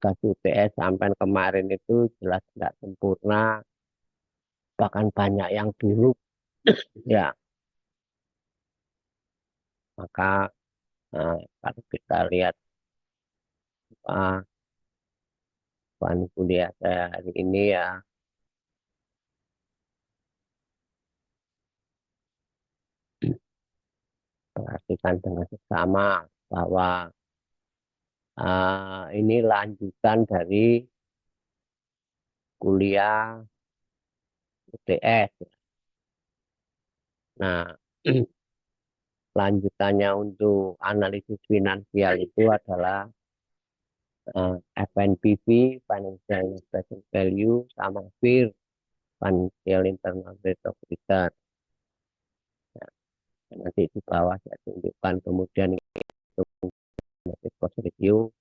Gas UTS sampai kemarin itu jelas tidak sempurna, bahkan banyak yang buruk. Ya, maka kalau kita lihat uh, bahan kuliah saya hari ini ya, perhatikan dengan seksama bahwa ini lanjutan dari kuliah UTS. Nah, lanjutannya untuk analisis finansial itu adalah FNPV, Financial Present Value, sama FIR, Financial Internal Rate of Return. Nah, nanti di bawah saya tunjukkan kemudian itu cost review.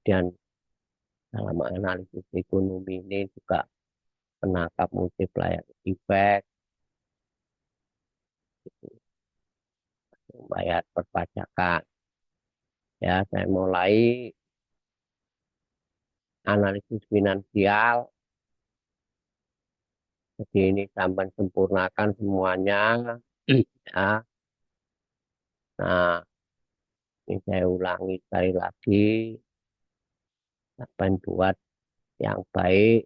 Dan dalam analisis ekonomi ini juga penangkap multiplier effect, membayar perpajakan. Ya, saya mulai analisis finansial. Jadi ini sampai sempurnakan semuanya. Ya. Nah, ini saya ulangi sekali lagi. Sampai buat yang baik.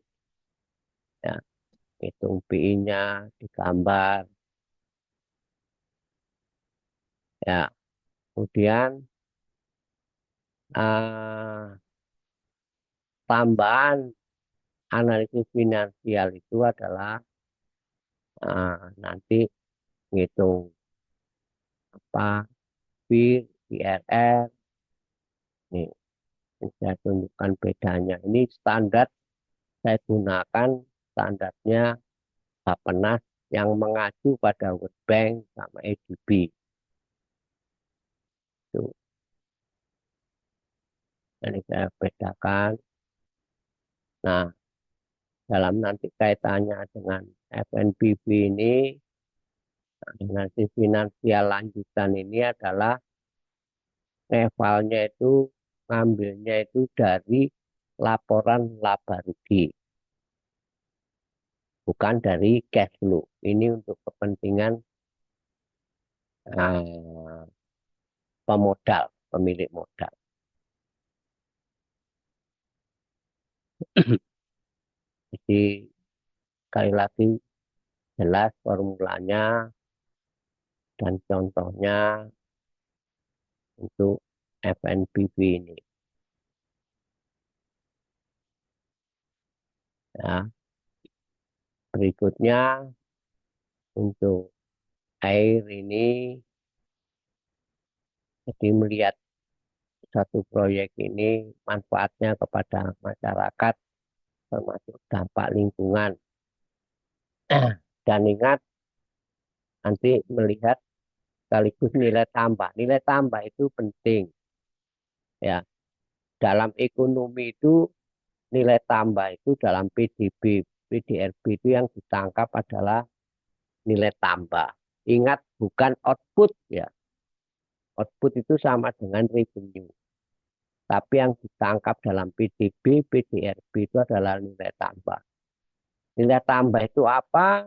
Ya, hitung BI-nya digambar. Ya, kemudian eh, tambahan analisis finansial itu adalah nanti ngitung apa IRR. Nih, saya tunjukkan bedanya. Ini standar saya gunakan standarnya Bappenas yang mengacu pada World Bank sama ADB. Itu. Jadi saya bedakan. Nah, dalam nanti kaitannya dengan FNBP ini, analisis finansial lanjutan ini adalah evalnya itu ngambilnya itu dari laporan laba rugi, bukan dari cash flow. Ini untuk kepentingan uh, pemodal, pemilik modal. Jadi sekali lagi jelas formulanya dan contohnya untuk FNBP ini. Ya. Berikutnya untuk air ini, jadi melihat satu proyek ini manfaatnya kepada masyarakat termasuk dampak lingkungan. Dan ingat nanti melihat sekaligus nilai tambah. Nilai tambah itu penting. Ya, dalam ekonomi itu nilai tambah itu dalam PDB, PDRB itu yang ditangkap adalah nilai tambah. Ingat bukan output ya. Output itu sama dengan revenue. Tapi yang ditangkap dalam PDB, PDRB itu adalah nilai tambah. Nilai tambah itu apa?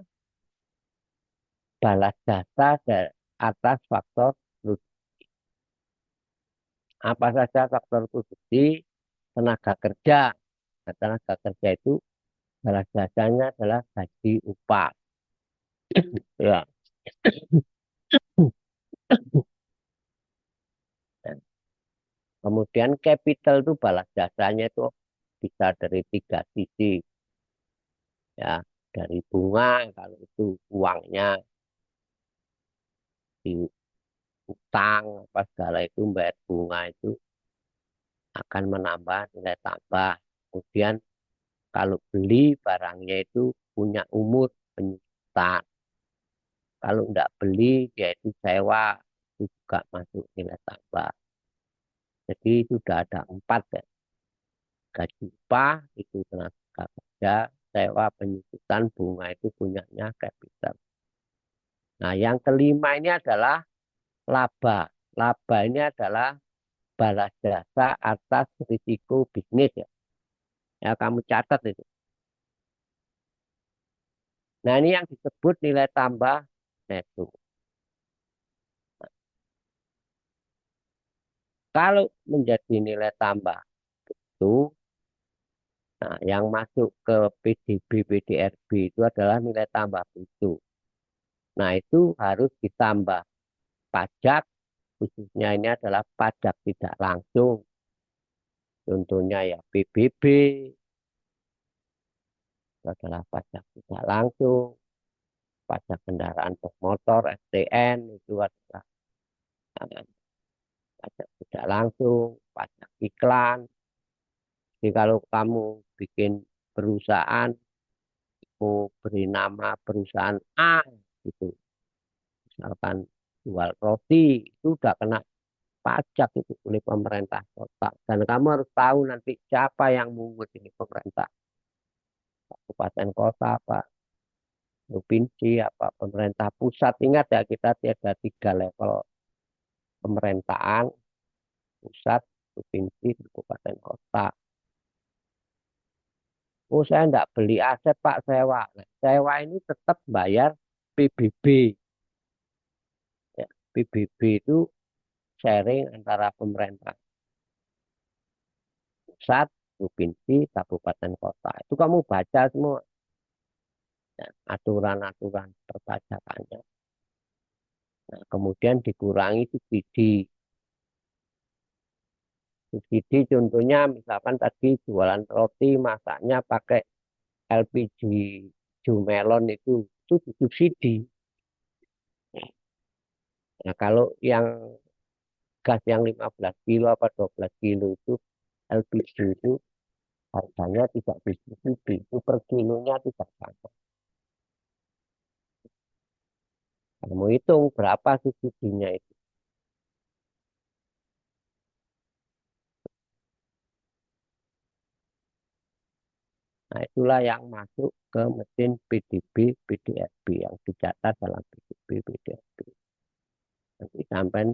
Balas jasa atas faktor produksi. Apa saja faktor produksi? Tenaga kerja. Nah, tenaga kerja itu balas jasanya adalah gaji upah. Ya. Kemudian capital itu balas jasanya itu bisa dari tiga sisi. Ya, dari bunga kalau itu uangnya di utang apa segala itu bayar bunga itu akan menambah nilai tambah. Kemudian kalau beli barangnya itu punya umur penyusutan. Kalau enggak beli dia itu sewa itu juga masuk nilai tambah. Jadi sudah ada empat ya. Gaji upah itu tenaga kerja, sewa penyusutan bunga itu punyanya capital. Nah yang kelima ini adalah laba. Laba ini adalah balas jasa atas risiko bisnis ya. Ya kamu catat itu. Nah ini yang disebut nilai tambah neto. Kalau menjadi nilai tambah itu, nah yang masuk ke PDB, PDRB itu adalah nilai tambah itu. Nah itu harus ditambah pajak, khususnya ini adalah pajak tidak langsung. Contohnya ya PBB, itu adalah pajak tidak langsung, pajak kendaraan bermotor, STN, itu adalah eh, pajak tidak langsung, pajak iklan. Jadi kalau kamu bikin perusahaan, mau beri nama perusahaan A, gitu. Misalkan jual roti, itu udah kena pajak itu oleh pemerintah kota. Dan kamu harus tahu nanti siapa yang mungut ini pemerintah. Kabupaten kota, apa, provinsi, apa, pemerintah pusat. Ingat ya, kita ada 3 level pemerintahan, pusat, provinsi, kabupaten kota. Oh, saya enggak beli aset, Pak, sewa. Nah, sewa ini tetap bayar PBB. Ya, PBB itu sharing antara pemerintah pusat, provinsi, kabupaten kota. Itu kamu baca semua ya, aturan-aturan perpajakannya. Nah, kemudian dikurangi subsidi. Subsidi contohnya misalkan tadi jualan roti masaknya pakai LPG Jumelon itu subsidi. Nah, kalau yang gas yang 15 kilo apa 12 kilo itu LPG itu harganya tidak disubsidi, itu per kilonya tidak sama. Kamu hitung berapa subsidinya itu. Nah, itulah yang masuk ke mesin PDB, PDRB yang dicatat dalam PDB, PDRB. Nanti sampai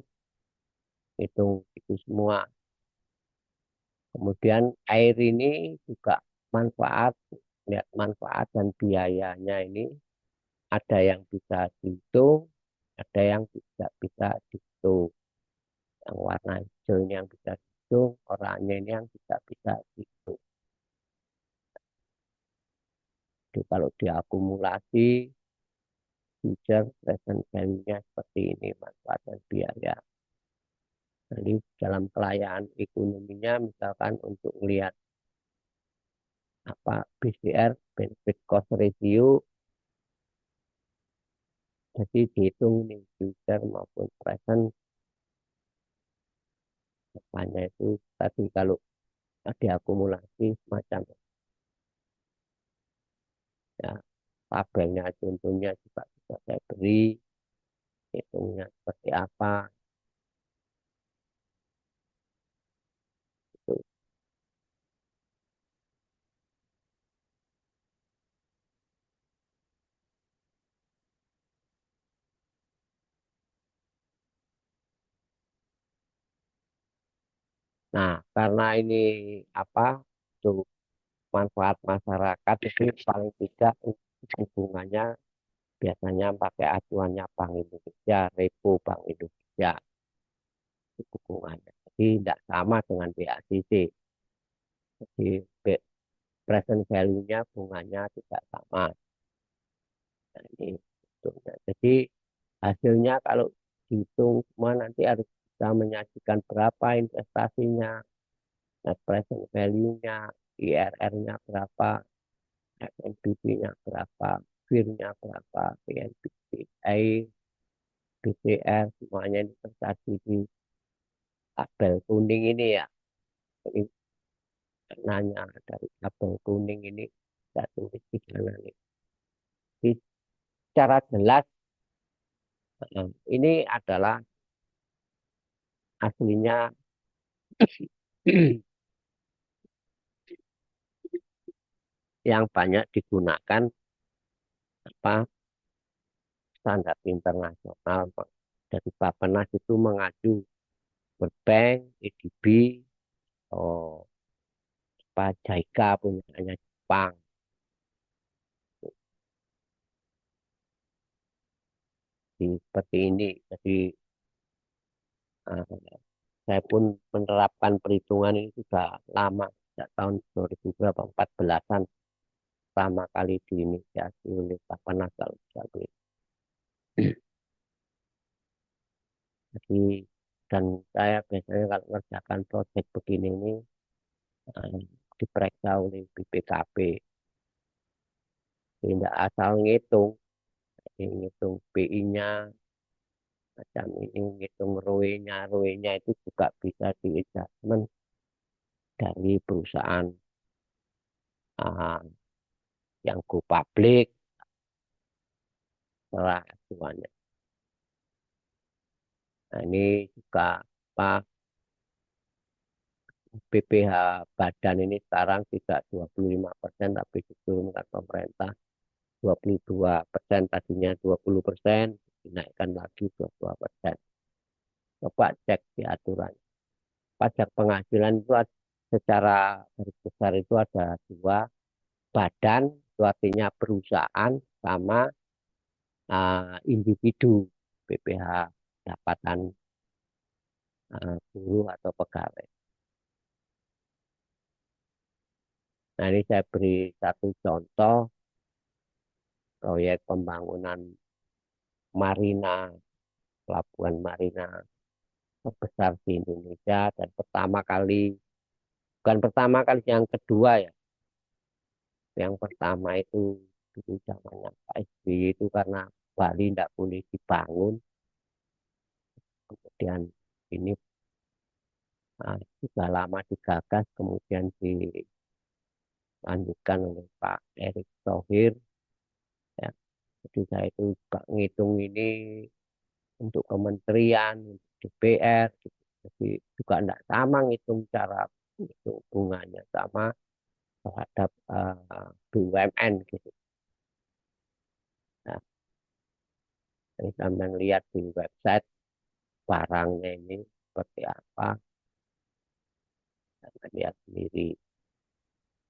hitung itu semua. Kemudian air ini juga manfaat, lihat manfaat dan biayanya ini ada yang bisa dihitung, ada yang tidak bisa dihitung. Yang warna hijau ini yang bisa dihitung, oranye ini yang tidak bisa dihitung. Jadi kalau diakumulasi, future present value-nya seperti ini, manfaat dan biaya. Jadi dalam kelayaan ekonominya, misalkan untuk melihat apa BCR, benefit cost ratio, jadi dihitung nih future maupun present, depannya itu tadi kalau diakumulasi semacam ya, tabelnya contohnya juga bisa saya beri, hitungnya seperti apa. Gitu. Nah, karena ini apa untuk manfaat masyarakat itu paling tidak hubungannya biasanya pakai acuannya Bank Indonesia, Repo Bank Indonesia hubungannya. Jadi tidak sama dengan BACC. Jadi present value-nya bunganya tidak sama. Nah, ini hitungnya. Jadi hasilnya kalau dihitung semua nanti harus bisa menyajikan berapa investasinya, net present value-nya, IRR-nya berapa, FNBP-nya berapa, FIR-nya berapa, PNBP, BCR, semuanya ini tercaji di tabel kuning ini ya. Ini nanya dari tabel kuning ini, saya tulis di sana nih. Jadi, secara jelas, ini adalah aslinya yang banyak digunakan apa standar internasional dari Bappenas itu mengacu Bank, EDB, oh, Jaika punyanya Jepang. Seperti ini. Jadi eh, saya pun menerapkan perhitungan ini sudah lama, sejak tahun 2000 berapa, 14-an pertama kali diinisiasi oleh Bapak Nasal. Jadi dan saya biasanya kalau mengerjakan proyek begini ini eh, diperiksa oleh BPKP. Tidak asal ngitung, ngitung PI-nya, macam ini ngitung ROE-nya. ROE-nya itu juga bisa di adjustment dari perusahaan ah, yang go public setelah acuannya. Nah, ini juga apa BPH badan ini sekarang tidak 25% tapi diturunkan pemerintah 22%, tadinya 20%, dinaikkan lagi 22%. Coba cek di aturan. Pajak penghasilan itu secara garis besar itu ada dua, badan, itu artinya perusahaan, sama individu, BPH, pendapatan buruh atau pegawai. Nah ini saya beri satu contoh proyek pembangunan marina, pelabuhan marina terbesar di Indonesia dan pertama kali, bukan pertama kali, yang kedua ya. Yang pertama itu dulu zamannya Pak SBY itu karena Bali tidak boleh dibangun, kemudian ini sudah lama digagas, kemudian dilanjutkan oleh Pak Erick Thohir. Ya. Jadi saya itu juga ngitung ini untuk kementerian, untuk DPR, gitu. Jadi juga tidak sama ngitung cara itu hubungannya sama terhadap BUMN gitu. Nah, ini sampai lihat di website barangnya ini seperti apa, dan lihat sendiri.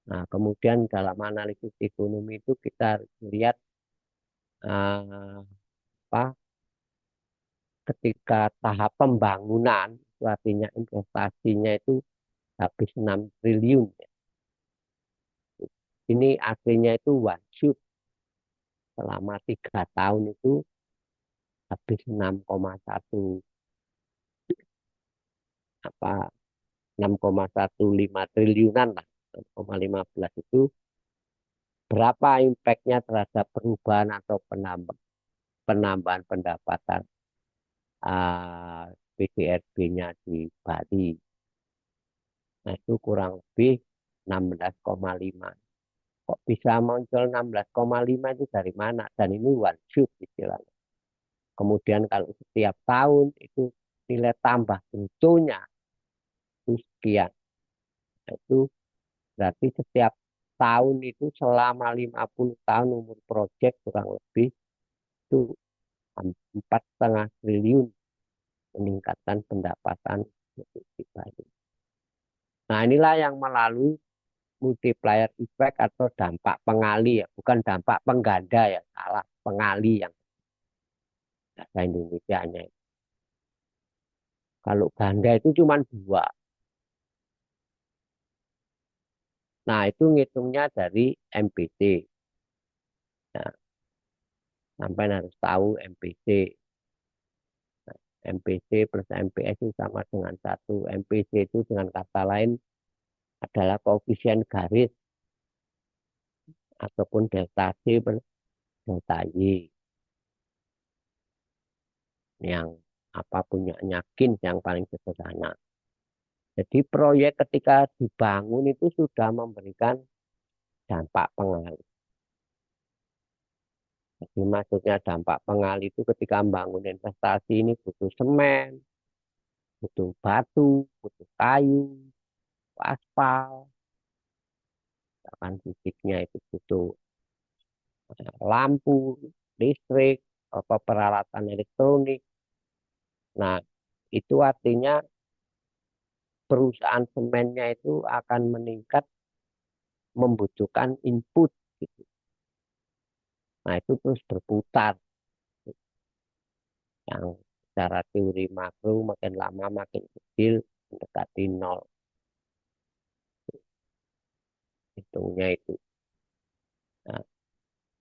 Nah, kemudian dalam analisis ekonomi itu kita lihat apa ketika tahap pembangunan, itu artinya investasinya itu habis 6 triliun. Ini aslinya itu one shot selama 3 tahun itu habis 6,1 apa 6,15 triliunan lah, 6,15 itu berapa impactnya terhadap perubahan atau penambahan pendapatan PDRB-nya di Bali. Nah itu kurang lebih 16,5. Kok bisa muncul 16,5 itu dari mana? Dan ini one shot istilahnya. Kemudian kalau setiap tahun itu nilai tambah brutonya itu sekian. Nah, itu berarti setiap tahun itu selama 50 tahun umur proyek kurang lebih itu 4,5 triliun meningkatkan pendapatan di Bali. Nah inilah yang melalui multiplier effect atau dampak pengali ya, bukan dampak pengganda ya, salah, pengali yang bahasa Indonesia-nya. Kalau ganda itu cuma dua. Nah itu ngitungnya dari MPC. Nah, sampai harus tahu MPC. Nah, MPC plus MPS itu sama dengan satu. MPC itu dengan kata lain adalah koefisien garis ataupun delta C per delta Y yang apa punya yakin yang paling sederhana. Jadi proyek ketika dibangun itu sudah memberikan dampak pengali. Jadi maksudnya dampak pengali itu ketika membangun investasi ini butuh semen, butuh batu, butuh kayu, aspal, bahkan fisiknya itu butuh lampu, listrik, atau peralatan elektronik. Nah, itu artinya perusahaan semennya itu akan meningkat membutuhkan input gitu. Nah, itu terus berputar yang secara teori makro makin lama makin kecil mendekati nol hitungnya itu. Nah,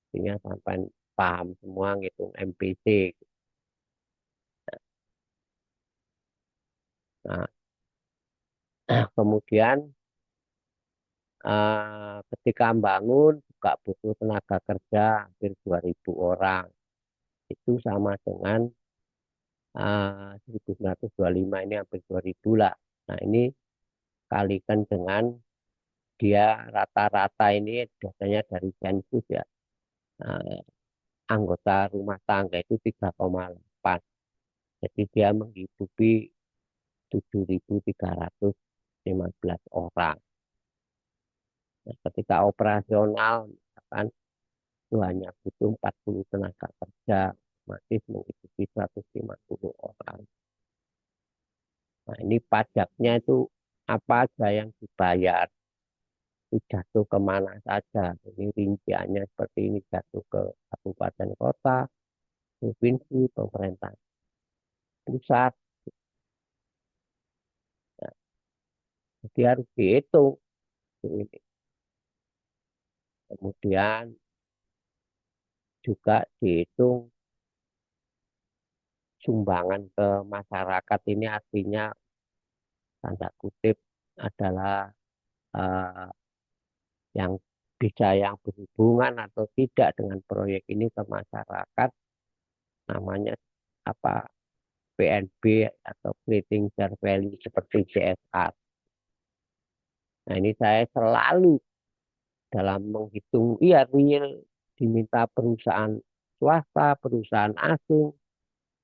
artinya sampai paham semua ngitung MPC. Nah, kemudian ketika membangun juga butuh tenaga kerja hampir 2.000 orang. Itu sama dengan 1925 ini hampir 2.000 lah. Nah, ini kalikan dengan dia rata-rata ini biasanya dari sensus ya. Nah, anggota rumah tangga itu 3,8. Jadi dia menghidupi 7.315 orang. Nah, ketika operasional, misalkan itu hanya butuh 40 tenaga kerja, masih menghidupi 150 orang. Nah, ini pajaknya itu apa aja yang dibayar, itu jatuh kemana saja. Ini rinciannya seperti ini, jatuh ke kabupaten kota, provinsi, pemerintah pusat. Nah, jadi harus dihitung. Ini. Kemudian juga dihitung sumbangan ke masyarakat ini artinya tanda kutip adalah eh, yang bisa yang berhubungan atau tidak dengan proyek ini ke masyarakat namanya apa PNB atau Creating Share Value seperti CSR. Nah, ini saya selalu dalam menghitung iya real diminta perusahaan swasta, perusahaan asing,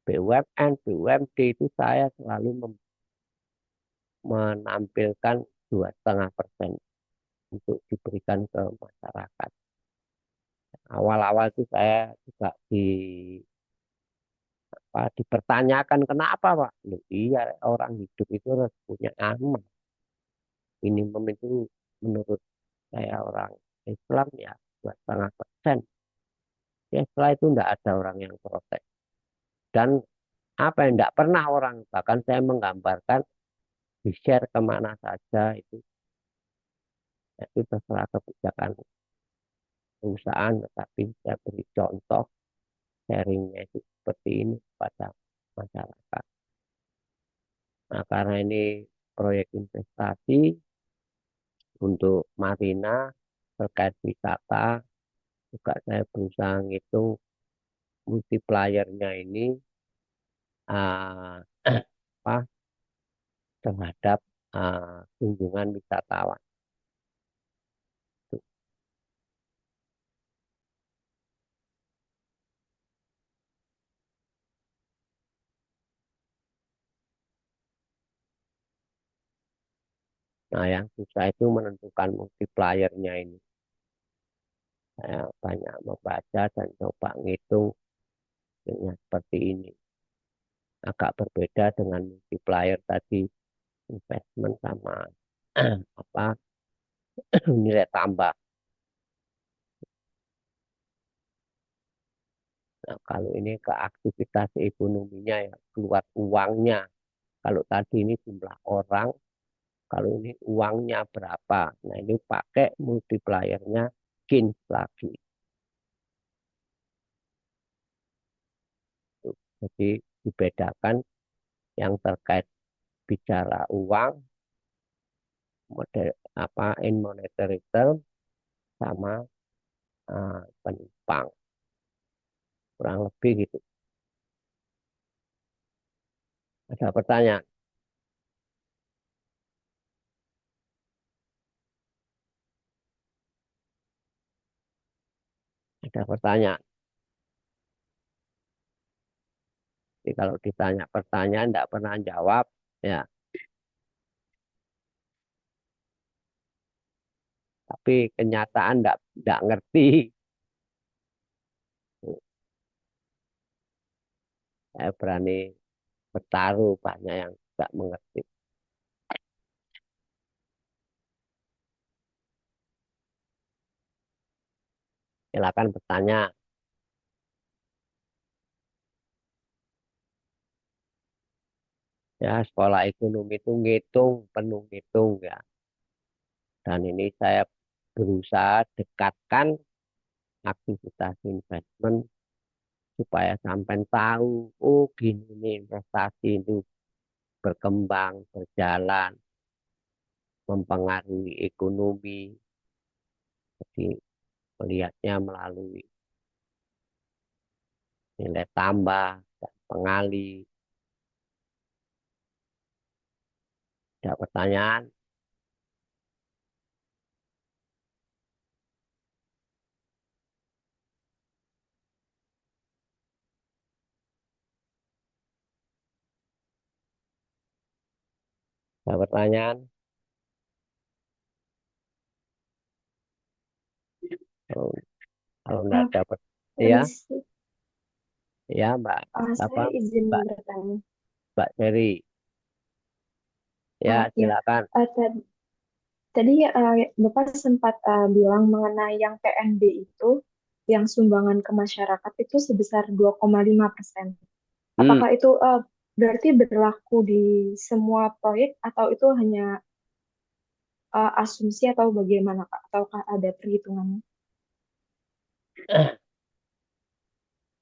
BUMN, BUMD itu saya selalu menampilkan 2,5% untuk diberikan ke masyarakat. Awal-awal itu saya juga dipertanyakan kenapa Pak? Loh, iya orang hidup itu harus punya amal. Minimum itu menurut saya orang Islam ya 2,5%. Ya setelah itu tidak ada orang yang protes. Dan apa yang tidak pernah orang, bahkan saya menggambarkan di-share kemana saja itu terserah kebijakan perusahaan, tetapi saya beri contoh sharingnya itu seperti ini pada masyarakat. Nah, karena ini proyek investasi untuk marina terkait wisata, juga saya berusaha ngitung multipliernya ini uh, apa, terhadap kunjungan wisatawan. Nah, yang susah itu menentukan multipliernya ini. Saya banyak membaca dan coba ngitung dengan seperti ini. Agak berbeda dengan multiplier tadi investment sama apa nilai tambah. Nah, kalau ini ke aktivitas ekonominya ya keluar uangnya. Kalau tadi ini jumlah orang, kalau ini uangnya berapa. Nah, ini pakai multipliernya gains lagi. Jadi dibedakan yang terkait bicara uang, model apa in monetary term sama penumpang. Kurang lebih gitu. Ada pertanyaan? Ada pertanyaan? Jadi kalau ditanya pertanyaan tidak pernah jawab, ya. Tapi kenyataan tidak ngerti. Saya berani bertaruh banyak yang tidak mengerti. Silakan bertanya. Ya, sekolah ekonomi itu ngitung, penuh ngitung ya. Dan ini saya berusaha dekatkan aktivitas investment supaya sampai tahu, oh gini nih investasi itu berkembang, berjalan, mempengaruhi ekonomi. Jadi melihatnya melalui nilai tambah dan pengali. Ada pertanyaan? Ada pertanyaan? Kalau, kalau nggak Ah, dapat, ya, permisi, ya Mbak, apa saya izin Mbak, bertanya. Mbak Ferry, Ah, ya ya, silakan. tadi Bapak sempat bilang mengenai yang PNB itu, yang sumbangan ke masyarakat itu sebesar 2,5%. Hmm, Apakah itu berarti berlaku di semua proyek atau itu hanya asumsi atau bagaimana, Kak? Ataukah ada perhitungannya?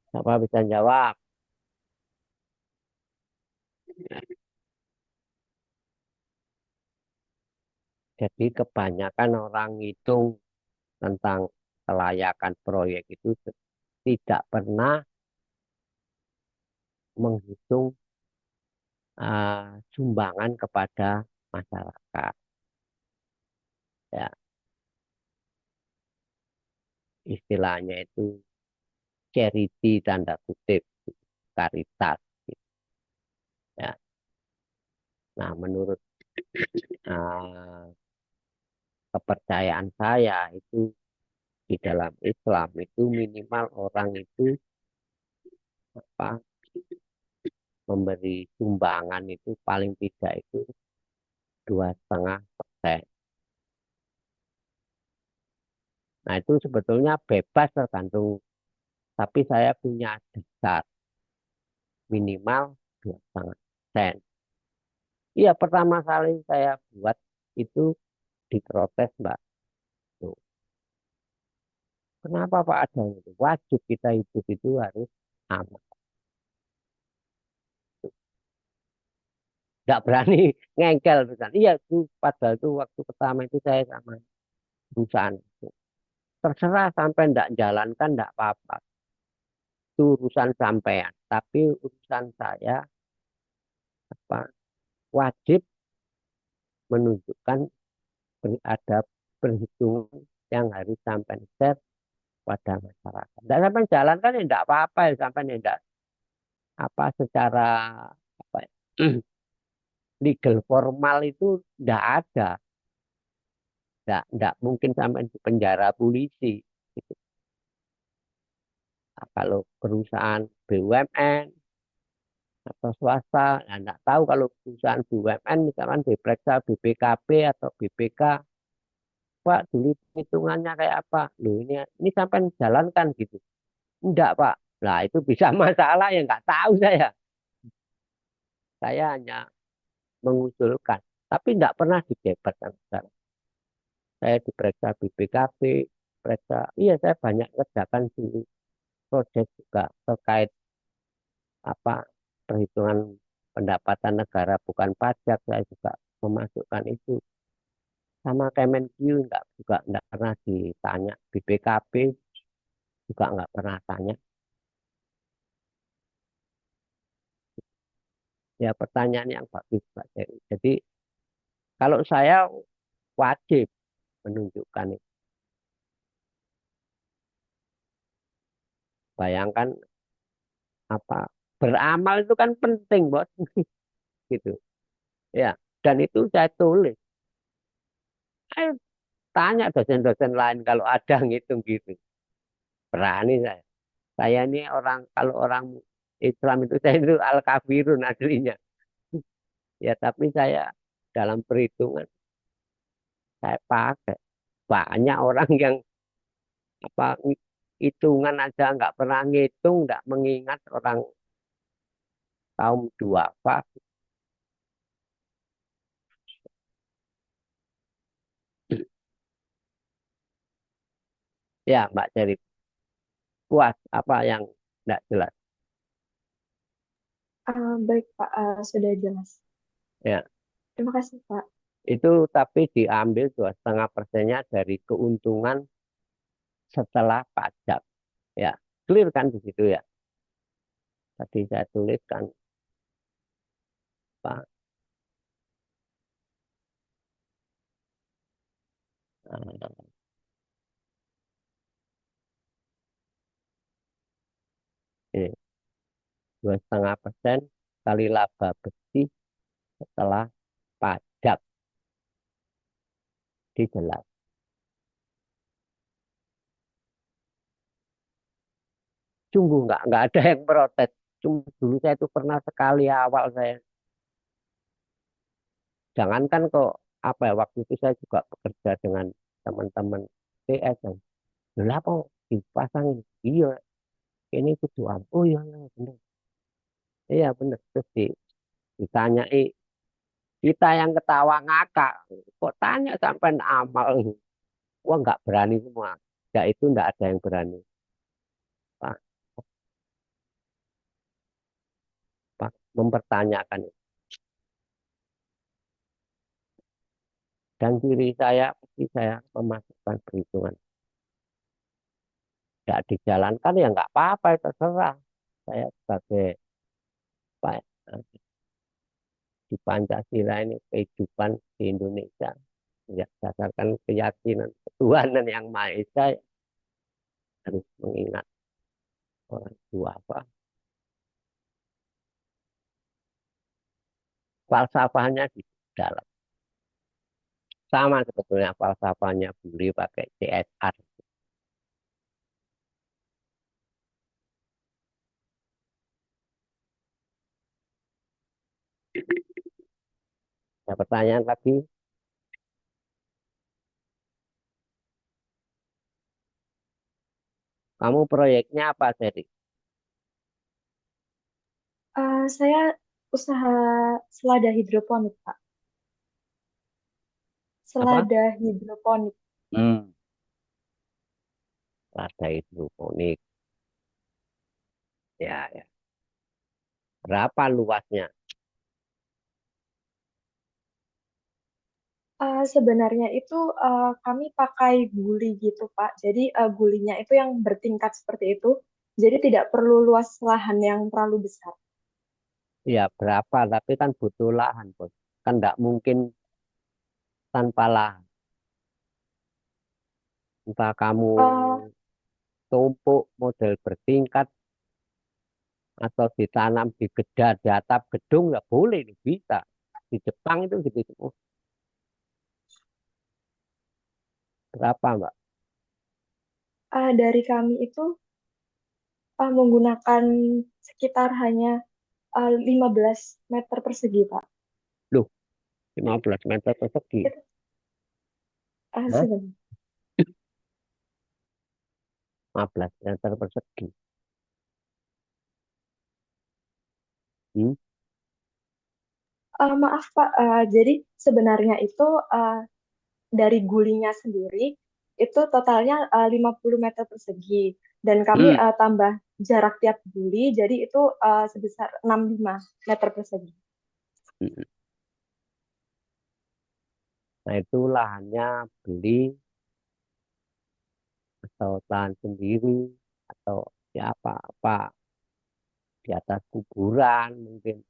siapa bisa jawab? Jadi kebanyakan orang hitung tentang kelayakan proyek itu tidak pernah menghitung sumbangan kepada masyarakat. Ya, istilahnya itu charity tanda kutip, karitas. Ya. Nah, menurut uh, kepercayaan saya itu di dalam Islam itu minimal orang itu apa memberi sumbangan itu paling tidak itu 2,5%. Nah itu sebetulnya bebas tergantung, tapi saya punya dasar minimal 2,5%. Iya pertama kali saya buat itu diprotes Mbak. Tuh, kenapa Pak ada itu? Wajib kita hidup itu harus aman. Nggak berani ngengkel perusahaan. Iya itu padahal itu waktu pertama itu saya sama perusahaan. Terserah sampai nggak jalankan nggak apa-apa. Itu urusan sampean. Tapi urusan saya apa wajib menunjukkan ada perhitungan yang harus sampai share pada masyarakat. Dan sampai jalankan ya enggak apa-apa ya sampai enggak apa secara apa ya, legal formal itu enggak ada. Enggak mungkin sampai di penjara polisi. Gitu. Nah, kalau perusahaan BUMN atau swasta, ya enggak tahu kalau perusahaan BUMN misalkan diperiksa BPKB atau BPK, Pak dulu hitungannya kayak apa? Loh ini sampai jalankan gitu. Enggak, Pak. Nah, itu bisa masalah yang enggak tahu saya. Saya hanya mengusulkan, tapi enggak pernah didebat sama sekali. Saya diperiksa BPKB, periksa, iya saya banyak kerjakan di proyek juga terkait apa perhitungan pendapatan negara bukan pajak, saya juga memasukkan itu sama Kemenq enggak juga enggak pernah ditanya BPKB juga enggak pernah tanya. Ya pertanyaan yang bagus Pak Dewi. Jadi kalau saya wajib menunjukkan itu. Bayangkan apa beramal itu kan penting bos gitu ya dan itu saya tulis. Saya tanya dosen-dosen lain kalau ada ngitung gitu berani saya ini orang kalau orang Islam itu saya itu al kafirun aslinya ya tapi saya dalam perhitungan saya pakai banyak orang yang apa hitungan aja nggak pernah ngitung, nggak mengingat orang kaum duafa. Ya, Mbak Ceri, puas apa yang nggak jelas? Baik, Pak, sudah jelas. Ya, Terima kasih, Pak. itu tapi diambil 2,5%-nya dari keuntungan setelah pajak. Ya, clear kan di situ ya. Tadi saya tuliskan, Pak. Nah, ini 2,5% kali laba bersih setelah pajak dijelas. Sungguh nggak ada yang protes. Cuma dulu saya itu pernah sekali awal saya. Jangankan kok apa ya, waktu itu saya juga bekerja dengan teman-teman PS yang gelap kok dipasangin. Iya, ini tujuan. Oh iya, iya benar. Iya benar. Terus ditanyai, kita yang ketawa ngakak. Kok tanya sampai amal? Wah nggak berani semua. Ya itu nggak ada yang berani. Pak, Pak mempertanyakan itu. Dan diri saya pasti saya memasukkan perhitungan. Nggak dijalankan ya nggak apa-apa, itu terserah. Saya sebagai Pak di Pancasila ini kehidupan di Indonesia ya berdasarkan keyakinan ketuhanan yang Maha Esa ya, harus mengingat orang tua apa falsafahnya di dalam sama sebetulnya falsafahnya Buri pakai CSR. Ada pertanyaan lagi, kamu proyeknya apa jadi Saya usaha selada hidroponik, Pak. apa? Selada hidroponik. Hmm. Ada hidroponik ya, ya. Berapa luasnya? Sebenarnya itu kami pakai guli gitu, Pak. Jadi gulinya itu yang bertingkat seperti itu. Jadi tidak perlu luas lahan yang terlalu besar. Ya berapa, tapi kan butuh lahan bos, kan nggak mungkin tanpa lahan. Entah kamu Eh, tumpuk model bertingkat atau ditanam di di atap gedung ya boleh, bisa. Di Jepang itu gitu. Oh, berapa Mbak? dari kami itu menggunakan sekitar hanya 15 meter persegi, Pak. Loh, 15 meter persegi. Itu Hah? sebenarnya. 15 meter persegi. Hmm? Maaf, Pak. Jadi sebenarnya itu eh, dari gulinya sendiri itu totalnya 50 meter persegi. Dan kami Hmm. tambah jarak tiap guli, jadi itu sebesar 65 meter persegi. Hmm. Nah itu lahannya beli atau lahan sendiri atau ya apa-apa di atas kuburan mungkin.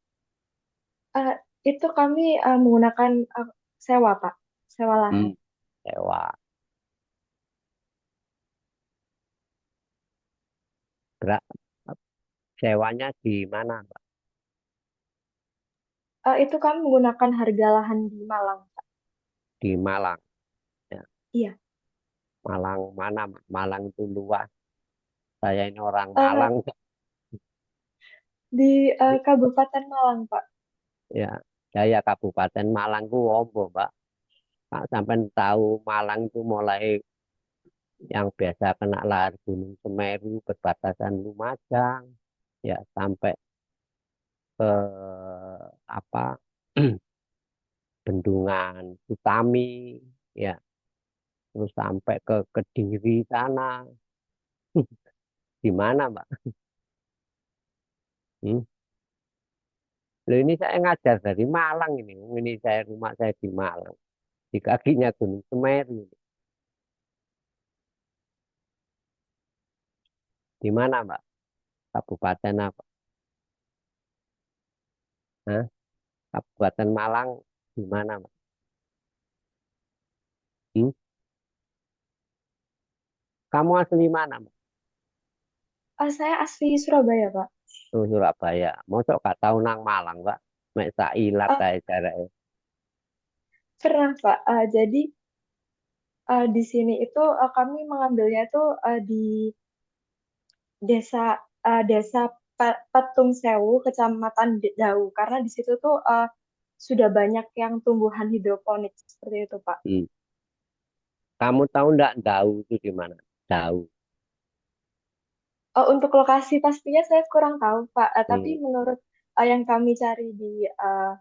Eh, itu kami menggunakan sewa, Pak. Sewa Hmm. lahan. Sewa. Gerak, sewanya di mana Mbak? Itu kami menggunakan harga lahan di Malang, Pak. Di Malang. Ya. Iya. Malang mana? Malang itu luas. Saya ini orang Eh, Malang. di Kabupaten Malang, Pak. Ya, saya Kabupaten Malang ku ombo, Mbak. Pak sampai tahu Malang itu mulai yang biasa kena lahar Gunung Semeru perbatasan Lumajang, ya sampai ke apa Bendungan Utami, ya terus sampai ke Kediri sana. Di mana, Mbak? Hmm? Loh, ini saya ngajar dari Malang ini. Ini saya rumah saya di Malang. Di kakinya Gunung Semeru. Di mana, Mbak? Kabupaten apa? Hah? Kabupaten Malang di mana, Mbak? Hmm? Kamu asli mana, Mbak? Saya asli Surabaya, Pak. Oh, Surabaya. Mosok gak tahu nang Malang, Mbak. Mek sak ilat Eh, kayak cara. pernah, Pak. Jadi di sini itu kami mengambilnya itu di desa Petung Sewu, Kecamatan Dau. Karena di situ tuh sudah banyak yang tumbuhan hidroponik seperti itu, Pak. Hmm. Kamu tahu ndak Dau itu di mana? Dau. Untuk lokasi pastinya saya kurang tahu, Pak. Tapi Hmm. menurut yang kami cari di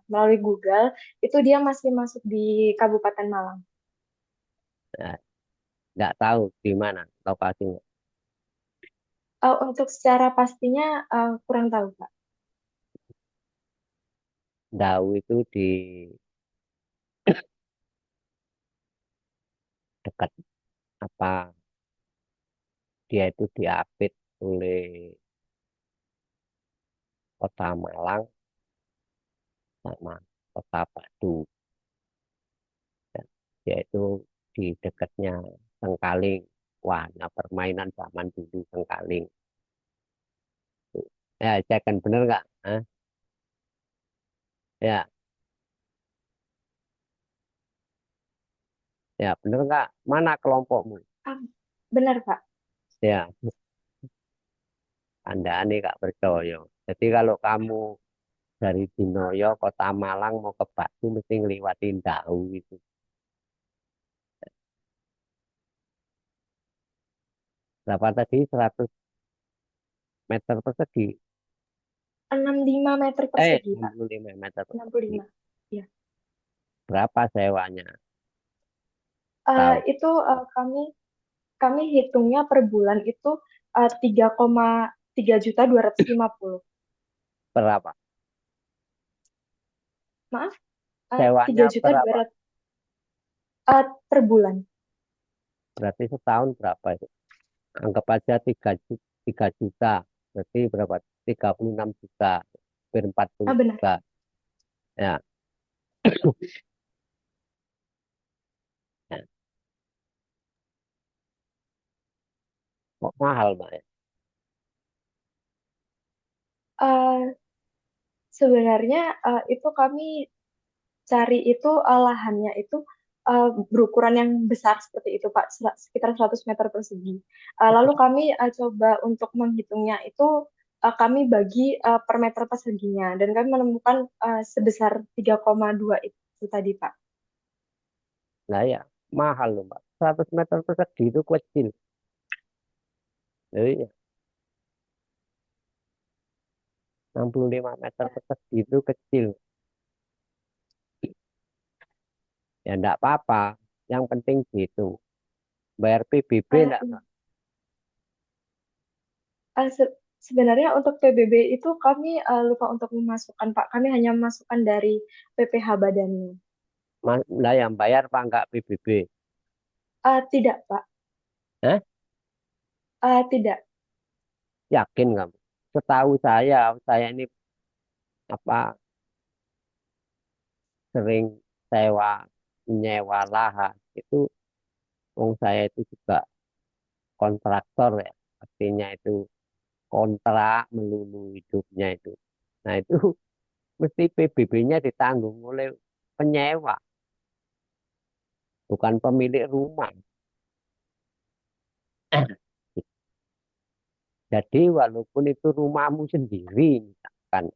melalui Google, itu dia masih masuk di Kabupaten Malang. Nah, nggak tahu di mana lokasinya. Untuk secara pastinya kurang tahu, Pak. Dau itu di dekat apa? Dia itu diapit oleh Kota Malang sama Kota Batu. Ya. Dia itu di dekatnya Sengkaling. Wahana permainan zaman dulu Sengkaling. Ya, cek kan bener nggak? Hah? Ya, ya bener nggak? Mana kelompokmu? Ah, benar, Pak. Ya, Anda nih nggak percaya. Jadi kalau kamu dari Dinoyo, Kota Malang mau ke Batu mesti ngeliwatin Dau itu. Berapa tadi? 100 meter persegi. 65 meter persegi, Pak. 65 meter persegi. 65. Ya. Berapa sewanya? Eh, Tahu itu kami kami hitungnya per bulan itu 3,3 juta 250. berapa? Maaf, Sewanya tiga juta dua berapa? ratus per bulan. Berarti setahun berapa itu? Anggap aja 3 juta. Berarti berapa? 36 juta. Hampir 40 Benar. juta. Ya, ya. Kok mahal, Mbak? Ya? Eh, Sebenarnya itu kami cari itu lahannya itu berukuran yang besar seperti itu, Pak, sekitar 100 meter persegi. Lalu kami coba untuk menghitungnya itu kami bagi per meter perseginya dan kami menemukan sebesar 3,2 itu tadi, Pak. Nah ya, mahal loh, Mbak. 100 meter persegi itu kecil. Jadi ya, 65 meter persegi itu kecil. Ya enggak apa-apa. Yang penting gitu. Bayar PBB enggak, Iya. Mbak? Sebenarnya untuk PBB itu kami lupa untuk memasukkan, Pak. Kami hanya memasukkan dari PPh badannya. Lah yang bayar apa enggak PBB? Tidak, Pak. Hah? Tidak. Yakin kamu? Setahu saya ini apa sering sewa nyewa lahan itu wong saya itu juga kontraktor ya. Artinya itu kontrak melulu hidupnya itu. Nah itu mesti PBB-nya ditanggung oleh penyewa, bukan pemilik rumah. Jadi walaupun itu rumahmu sendiri, misalkan,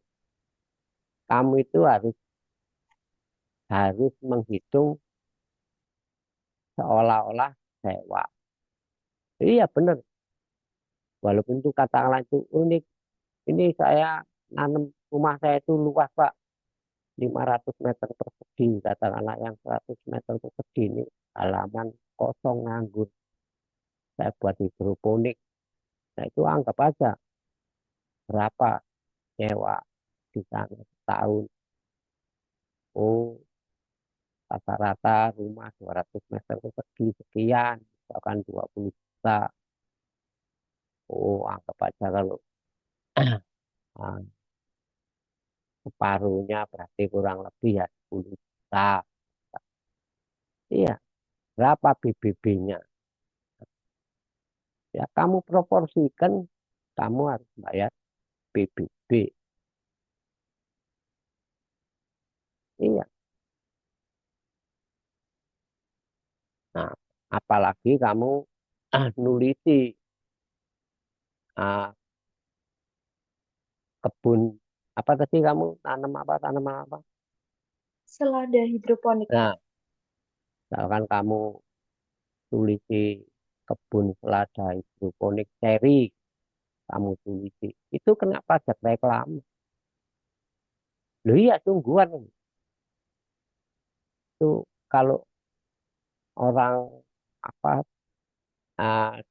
kamu itu harus harus menghitung seolah-olah sewa. Iya benar. Walaupun itu katakanlah itu unik. Ini saya nanam rumah saya itu luas Pak. 500 meter persegi. Katakanlah yang 100 meter persegi ini halaman kosong nganggur. Saya buat hidroponik. Nah itu anggap aja berapa nyewa di sana setahun. Oh, rata-rata rumah 200 meter persegi sekian. Bahkan 20 juta. Oh, anggap aja kalau ah, separuhnya berarti kurang lebih ya 10 juta. Iya, berapa BBB-nya? Ya, kamu proporsikan, kamu harus bayar PBB. Iya. Nah, apalagi kamu nuliti ah, kebun apa tadi kamu tanam apa tanaman apa? Selada hidroponik, Pak. Nah, misalkan kamu tulisi kebun selada hidroponik cherry, kamu tulisi, itu kena pajak reklame. Loh iya, tungguan itu kalau orang apa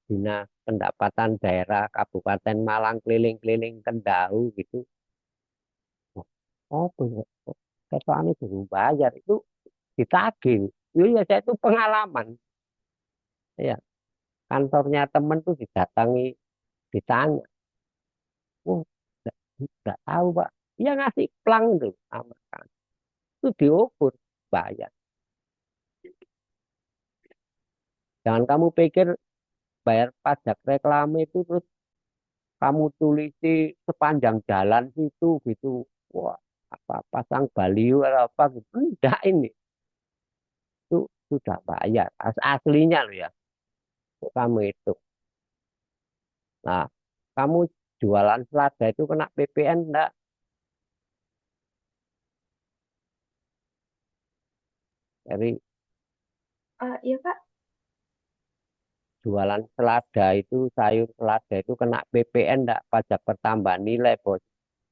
dinas pendapatan daerah Kabupaten Malang keliling-keliling Kendau gitu. Oh, kesoalnya belum bayar itu ditagih. Iya, saya itu pengalaman. Ya, kantornya temen tuh didatangi, ditanya. Oh, nggak tahu Pak. Dia ngasih plang tuh sama kan. Itu diukur, bayar. Jangan kamu pikir bayar pajak reklame itu terus kamu tulisi sepanjang jalan situ gitu. Wah, apa pasang baliho atau apa gitu. Enggak ini. Itu sudah bayar. Aslinya loh ya. Kamu itu. Nah, kamu jualan selada itu kena PPN enggak? Dari Iya, Pak. jualan selada itu, sayur selada itu kena PPN enggak? Pajak pertambahan nilai, Bos.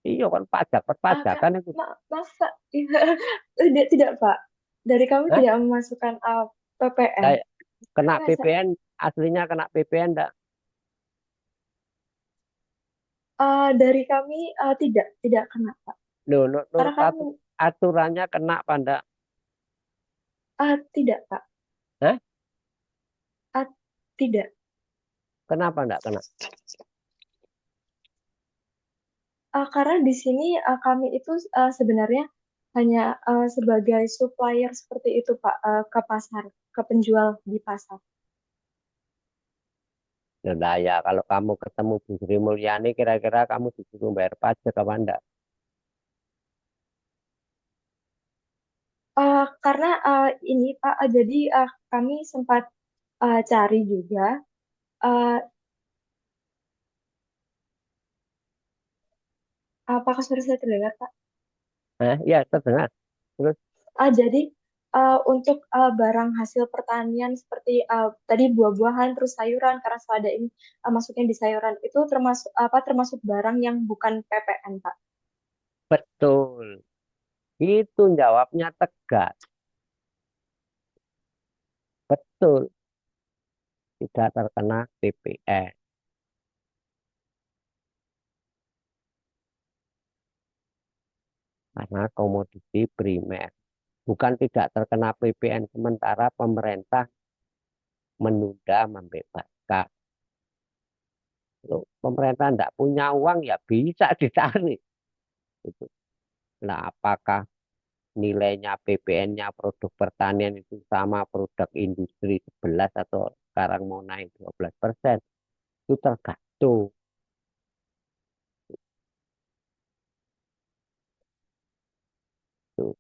Iya kan pajak Kak, perpajakan itu. masa? Tidak, tidak, Pak. Dari kami Hah? tidak memasukkan PPN. Saya kena Masa? PPN, aslinya kena PPN enggak? Dari kami tidak kena, Pak. Loh, Karena menurut kami aturannya kena pada. tidak, Pak. Hah? Ah, tidak. Kenapa enggak kena? Karena di sini kami itu sebenarnya hanya sebagai supplier seperti itu, Pak, ke pasar, ke penjual di pasar. Nah, ya kalau kamu ketemu Bu Sri Mulyani, kira-kira kamu disuruh bayar pajak apa enggak? Karena ini, Pak, jadi kami sempat cari juga. eh, Apakah suara saya terdengar, Pak? Hah? Ya, terdengar. Terus, Jadi untuk barang hasil pertanian seperti tadi buah-buahan terus sayuran karena selada ini masuknya di sayuran itu termasuk apa termasuk barang yang bukan PPN, Pak. betul. Itu jawabnya tegas. Betul. Tidak terkena PPN. Karena komoditi primer. Bukan tidak terkena PPN. Sementara pemerintah menunda membebaskan. Loh, pemerintah tidak punya uang ya bisa ditarik. Gitu. Nah, apakah nilainya PPN-nya produk pertanian itu sama produk industri 11 atau sekarang mau naik 12%? Itu tergantung. Tuh.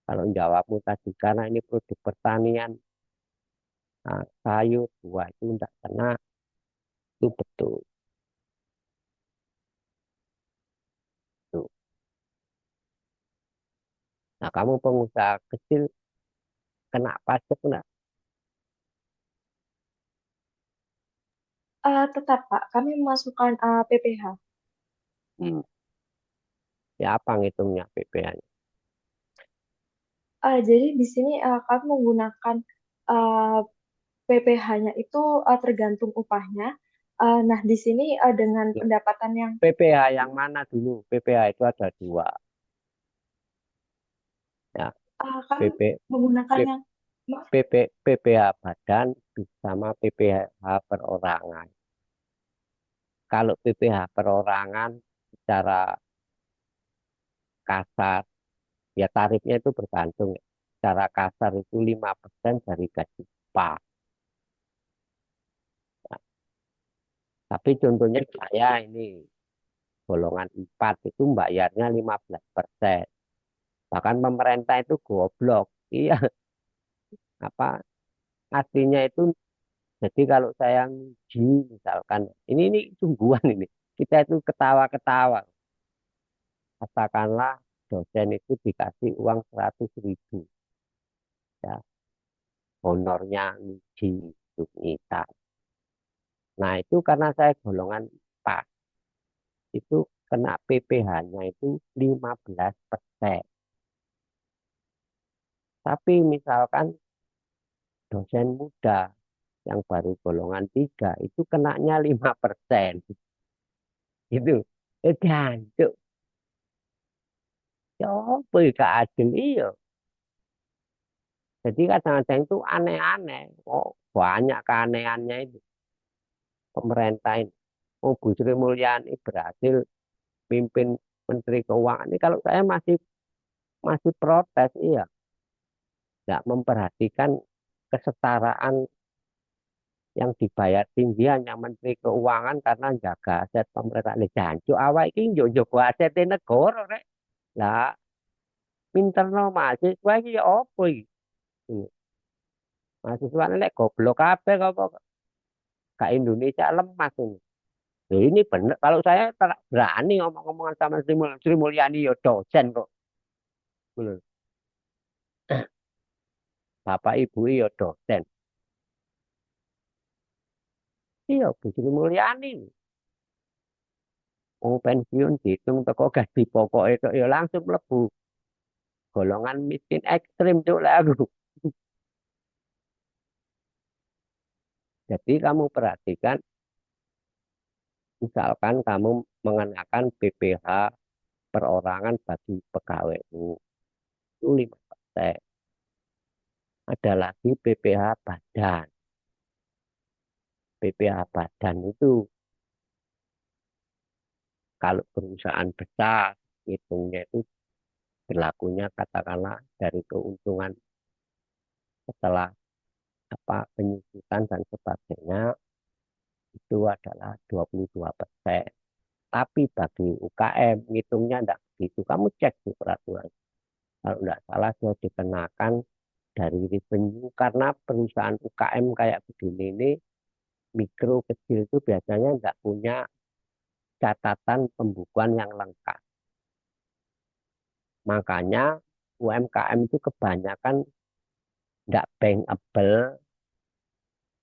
Kalau jawabmu tadi karena ini produk pertanian, nah, sayur, buah itu tidak kena, itu betul. Tuh. Nah, kamu pengusaha kecil kena pajak enggak? Tetap Pak, kami memasukkan PPh. Hmm. Ya apa ngitungnya PPh-nya? Jadi di sini kami menggunakan uh, PPh-nya itu tergantung upahnya. Nah, di sini dengan pendapatan yang PPh yang mana dulu? PPh itu ada dua. Ya, kami PP, menggunakan P- yang maaf, PPh badan sama PPh perorangan. Kalau PPh perorangan secara kasar, ya tarifnya itu bergantung. Ya. Secara kasar itu 5% dari gaji upah. Ya. Tapi contohnya saya ini golongan 4 itu bayarnya 15%. Bahkan pemerintah itu goblok. Iya, apa aslinya itu jadi kalau saya nguji misalkan ini sungguhan ini. Kita itu ketawa-ketawa. Katakanlah dosen itu dikasih uang 100.000 ya honornya nguji untuk kita. Nah itu karena saya golongan 4 itu kena PPh-nya itu 15%. Tapi misalkan dosen muda yang baru golongan 3 itu kenanya 5%. Itu jancuk. Ya apa ya gak adil iya. Jadi kadang-kadang itu aneh-aneh. Oh, banyak keanehannya itu pemerintah ini. Oh, Bu Sri Mulyani berhasil pimpin Menteri Keuangan ini kalau saya masih masih protes iya, nggak memperhatikan kesetaraan yang dibayar tinggi hanya Menteri Keuangan karena jaga aset pemerintah. Ini jancuk awak ini yo jaga aset negara rek. Lah pinter no mahasiswa iki ya opo iki? Hmm, mahasiswa ini goblok kabeh kok gak Indonesia lemas ini. Loh, ini bener kalau saya berani ngomong-ngomongan sama Sri Mulyani ya dosen kok. Loh, Bapak Ibu ya dosen. Iya, Bu Sri Mulyani. Mau pensiun dihitung teko gaji pokok itu ya langsung mlebu golongan miskin ekstrim tuh lah aku. Jadi kamu perhatikan, misalkan kamu mengenakan BPH perorangan bagi pegawai itu 5%. Ada lagi BPH badan. BPH badan itu kalau perusahaan besar, hitungnya itu berlakunya katakanlah dari keuntungan setelah apa penyusutan dan sebagainya itu adalah 22%. Tapi bagi UKM, ngitungnya enggak begitu. Kamu cek di peraturan. Kalau enggak salah, dia dikenakan dari revenue. Karena perusahaan UKM kayak begini ini, mikro kecil itu biasanya enggak punya catatan pembukuan yang lengkap. Makanya UMKM itu kebanyakan enggak bankable.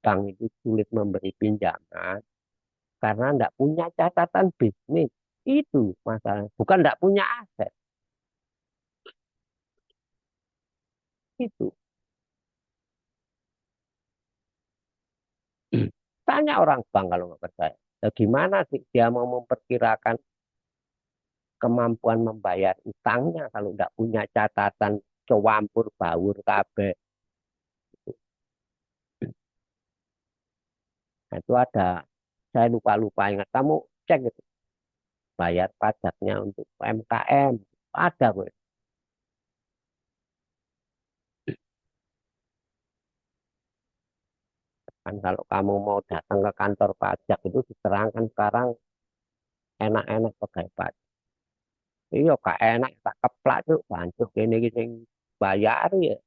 Bank itu sulit memberi pinjaman. Karena enggak punya catatan bisnis. Itu masalah. Bukan enggak punya aset. Itu. Tanya orang bank kalau nggak percaya. Nah, gimana sih dia mau memperkirakan kemampuan membayar utangnya kalau nggak punya catatan cowampur baur kabeh. Nah, itu ada, saya lupa-lupa ingat. Kamu cek itu, bayar pajaknya untuk UMKM. Ada, gue. Kan kalau kamu mau datang ke kantor pajak itu diterangkan sekarang enak-enak pegawai pajak. Iya, kak enak, tak keplak tuh, bantu gini gini bayar ya.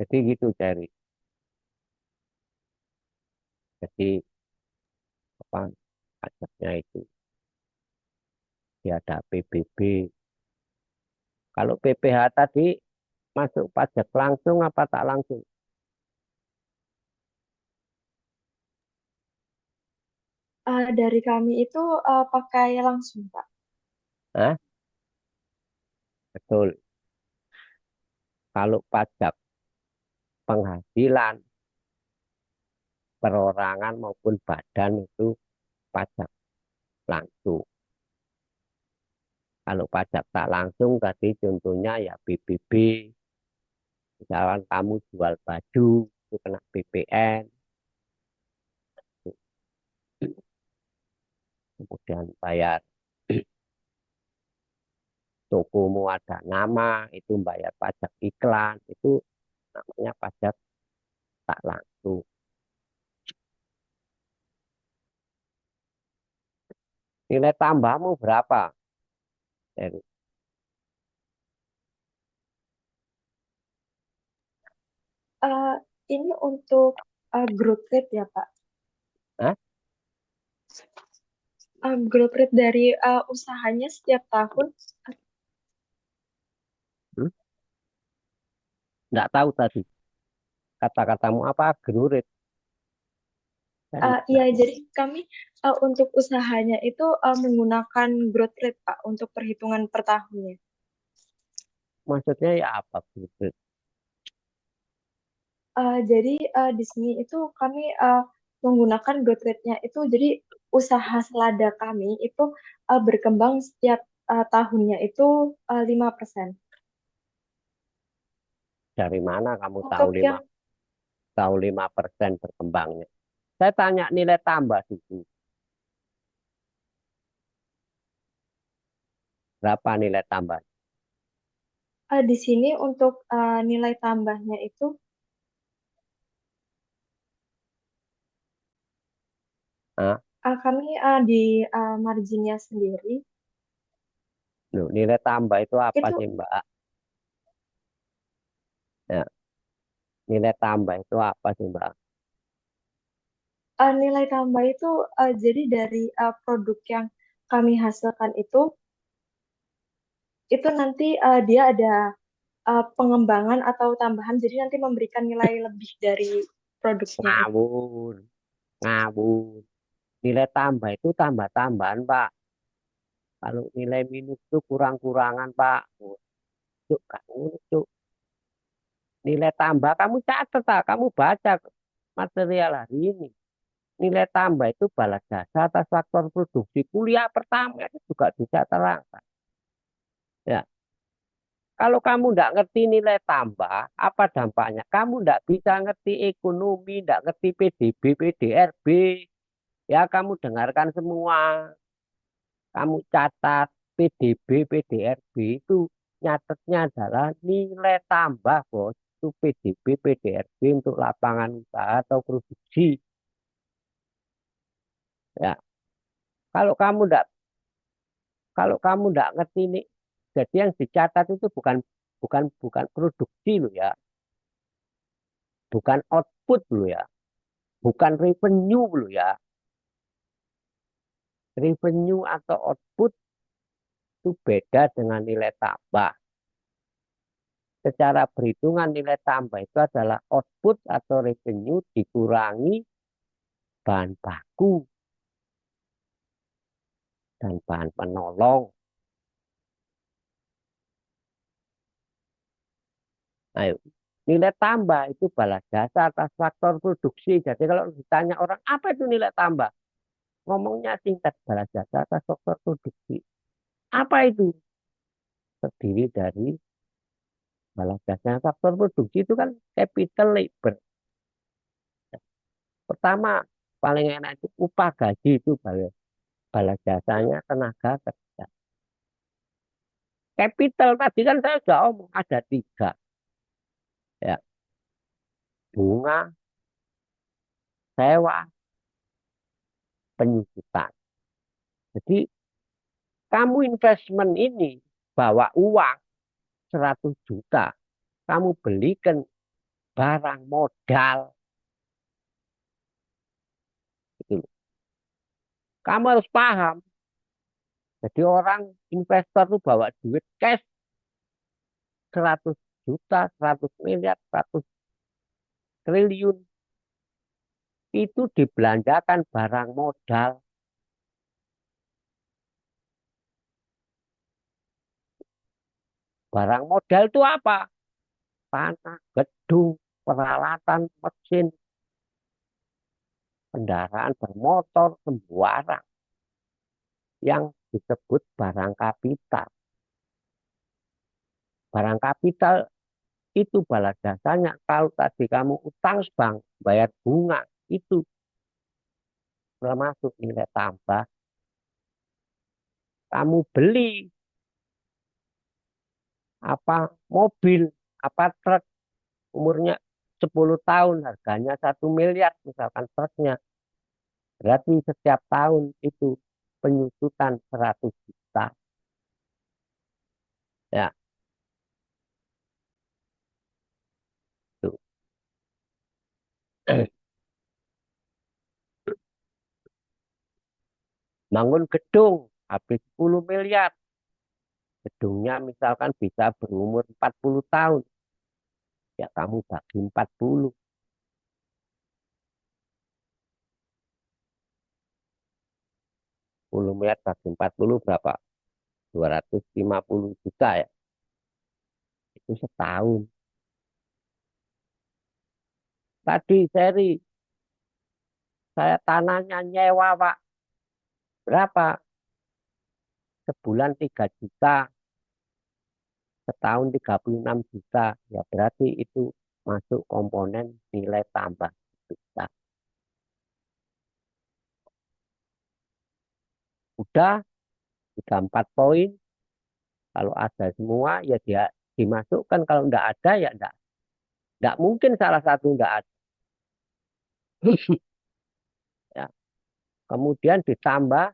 Jadi gitu, Ceri. Jadi apa pajaknya itu dia ada PBB Kalau PPh tadi masuk pajak langsung apa tak langsung? Dari kami itu pakai langsung, Pak. Hah? Betul. Kalau pajak penghasilan perorangan maupun badan itu pajak langsung. Kalau pajak tak langsung tadi contohnya ya PBB, misalkan kamu jual baju itu kena PPN, kemudian bayar tokomu ada nama, itu bayar pajak iklan, itu namanya pajak tak langsung. Nilai tambahmu berapa? Dari, Eh, ini untuk growth rate ya, Pak. Hah? Growth rate dari usahanya setiap tahun. Hmm? Nggak tahu tadi. Kata-katamu apa? Gerurit. Saya Iya, nggak. jadi kami untuk usahanya itu menggunakan growth rate, Pak, untuk perhitungan per tahunnya. Maksudnya ya apa gerurit? Jadi di sini itu kami menggunakan growth rate-nya itu jadi usaha selada kami itu berkembang setiap tahunnya itu 5%. Dari mana kamu tahu Untuk yang 5% berkembangnya? Saya tanya nilai tambah dulu. Berapa nilai tambah? di sini untuk nilai tambahnya itu Hah? kami di marginnya sendiri Loh, nilai tambah itu apa itu sih, Mbak? Ya, nilai tambah itu apa sih, Mbak? nilai tambah itu jadi dari produk yang kami hasilkan itu nanti dia ada pengembangan atau tambahan jadi nanti memberikan nilai lebih dari produknya itu. Ngawur, ngawur. Nilai tambah itu tambah-tambahan, Pak. Kalau nilai minus itu kurang-kurangan, Pak. Oh, Cuk, kamu, Cuk. Nilai tambah, kamu catat, Pak. Kamu baca material hari ini. Nilai tambah itu balas jasa atas faktor produksi. Kuliah pertama itu juga bisa terangkan. Ya, kalau kamu tidak ngerti nilai tambah, apa dampaknya? Kamu tidak bisa ngerti ekonomi, tidak ngerti PDB, PDRB. Ya, kamu dengarkan semua. Kamu catat PDB, PDRB itu nyatetnya adalah nilai tambah, bos. Itu PDB, PDRB untuk lapangan usaha atau produksi. Ya, kalau kamu tidak kalau kamu tidak ngerti ini, jadi yang dicatat itu bukan bukan bukan produksi loh ya, bukan output loh ya, bukan revenue loh ya. Revenue atau output itu beda dengan nilai tambah. Secara perhitungan nilai tambah itu adalah output atau revenue dikurangi bahan baku dan bahan penolong. Ayo, nilai tambah itu balas jasa atas faktor produksi. Jadi kalau ditanya orang apa itu nilai tambah, ngomongnya singkat balas jasa atas faktor produksi. Apa itu? Terdiri dari balas jasa faktor produksi itu kan capital labor. Pertama, paling enak itu upah gaji itu balas jasanya tenaga kerja. Capital tadi kan saya sudah omong ada tiga, ya, bunga, sewa, penyusutan. Jadi kamu investment ini bawa uang 100 juta, kamu belikan barang modal, gitu. Kamu harus paham. Jadi orang investor tuh bawa duit cash 100 juta, 100 miliar, 100 triliun itu dibelanjakan barang modal. Barang modal itu apa? Tanah, gedung, peralatan, mesin, kendaraan bermotor, sembarang yang disebut barang kapital. Barang kapital itu balas jasanya. Kalau tadi kamu utang bank, bayar bunga, itu termasuk nilai tambah. Kamu beli apa mobil, apa truk, umurnya 10 tahun, harganya 1 miliar, misalkan truknya. Berarti setiap tahun itu penyusutan 100 juta. Ya, itu. Bangun gedung, habis 10 miliar. Gedungnya misalkan bisa berumur 40 tahun. Ya kamu bagi 40. 10 miliar bagi 40 berapa? 250 juta ya. Itu setahun. Tadi seri, saya tanahnya nyewa, Pak. Berapa? Sebulan 3 juta, setahun 36 juta. Ya berarti itu masuk komponen nilai tambah juta. Udah 4 poin. Kalau ada semua ya dia dimasukkan. Kalau enggak ada ya enggak mungkin salah satu enggak ada. Ya. Kemudian ditambah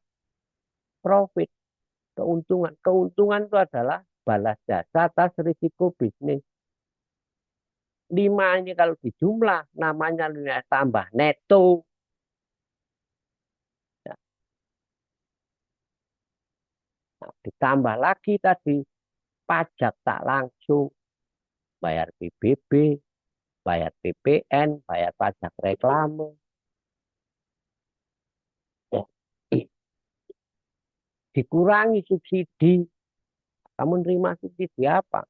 profit, keuntungan. Keuntungan itu adalah balas jasa atas risiko bisnis. 5 ini kalau dijumlah namanya nilai tambah neto. Ya. Nah, ditambah lagi tadi pajak tak langsung, bayar PBB, bayar PPN, bayar pajak reklame. Ya. Dikurangi subsidi. Kamu nerima subsidi apa?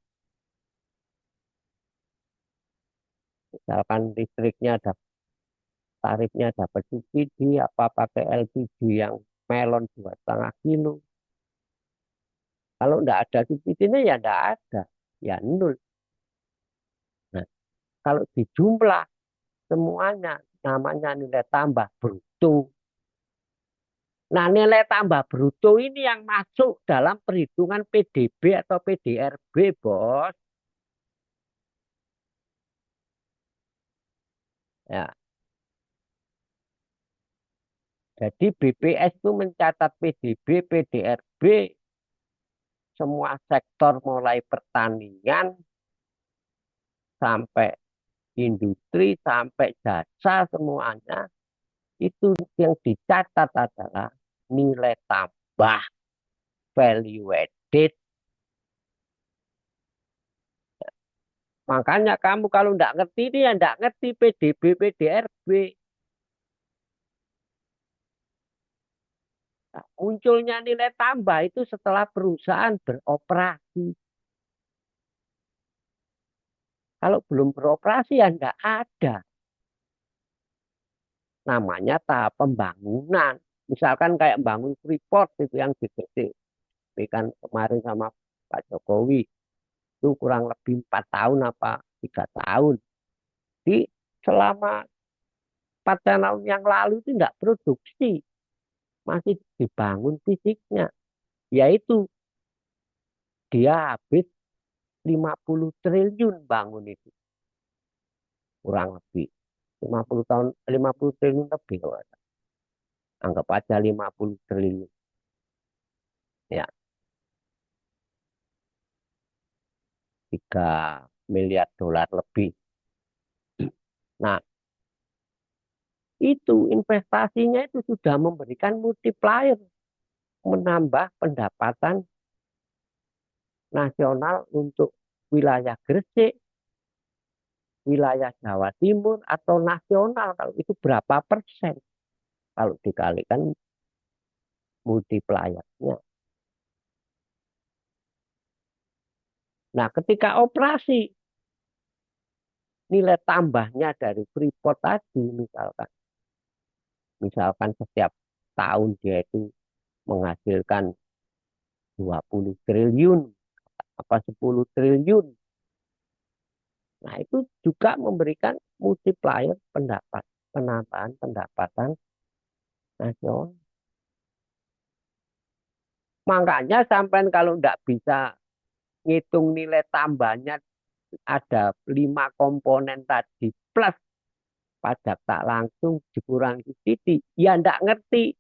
Misalkan listriknya ada tarifnya dapat subsidi, apa pakai LPG yang melon 2,5 kilo. Kalau enggak ada subsidinya ya enggak ada, ya nol. Nah, kalau dijumlah semuanya namanya nilai tambah bruto. Nah, nilai tambah bruto ini yang masuk dalam perhitungan PDB atau PDRB, Bos. Ya, jadi BPS itu mencatat PDB, PDRB, semua sektor mulai pertanian sampai industri, sampai jasa semuanya itu yang dicatat adalah nilai tambah value added. Makanya kamu kalau enggak ngerti ini ya enggak ngerti PDB, PDRB. Nah, munculnya nilai tambah itu setelah perusahaan beroperasi. Kalau belum beroperasi ya enggak ada. Namanya tahap pembangunan. Misalkan kayak bangun Freeport itu yang dikerjakan kemarin sama Pak Jokowi. Itu kurang lebih 4 tahun apa 3 tahun. Di selama 4 tahun yang lalu itu enggak produksi. Masih dibangun fisiknya. Yaitu dia habis 50 triliun bangun itu. Kurang lebih. 50 tahun, 50 triliun lebih. Anggap aja 50 triliun. Ya, 3 miliar dolar lebih. Nah, itu investasinya itu sudah memberikan multiplier. Menambah pendapatan nasional untuk wilayah Gresik, wilayah Jawa Timur, atau nasional, kalau itu berapa persen? Kalau dikalikan multipliernya. Nah, ketika operasi, nilai tambahnya dari Freeport tadi, misalkan setiap tahun dia itu menghasilkan 20 triliun, apa 10 triliun. Nah, itu juga memberikan multiplier penambahan pendapatan nasional. Makanya sampai kalau tidak bisa ngitung nilai tambahnya ada 5 komponen tadi plus pajak tak langsung dikurangi subsidi, ya tidak ngerti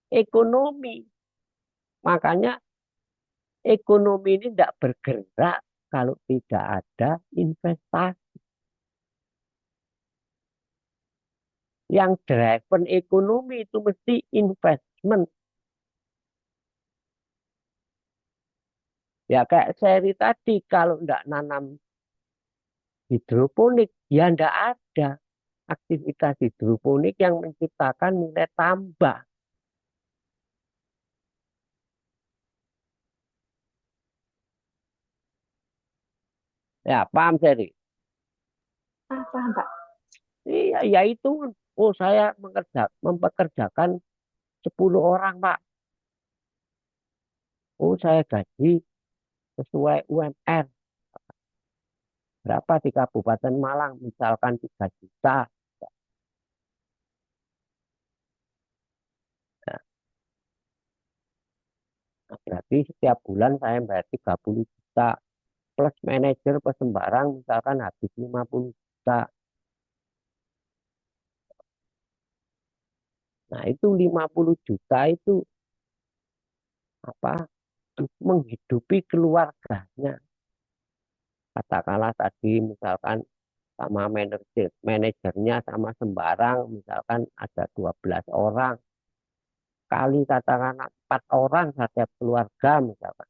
ekonomi. Makanya ekonomi ini tidak bergerak kalau tidak ada investasi. Yang driven ekonomi itu mesti investment. Ya kayak seri tadi, kalau tidak nanam hidroponik, ya tidak ada aktivitas hidroponik yang menciptakan nilai tambah. Ya, paham seri? Ah, paham, Pak. Iya, ya itu. Oh, saya mempekerjakan 10 orang, Pak. Oh, saya gaji sesuai UMR. Berapa di Kabupaten Malang? Misalkan 3 juta. Nah, berarti setiap bulan saya bayar 30 juta. Plus manajer plus sembarang misalkan habis 50 juta. Nah, itu 50 juta itu apa? Menghidupi keluarganya. Katakanlah tadi misalkan sama manajernya sama sembarang misalkan ada 12 orang. Kali katakanlah 4 orang setiap keluarga misalkan.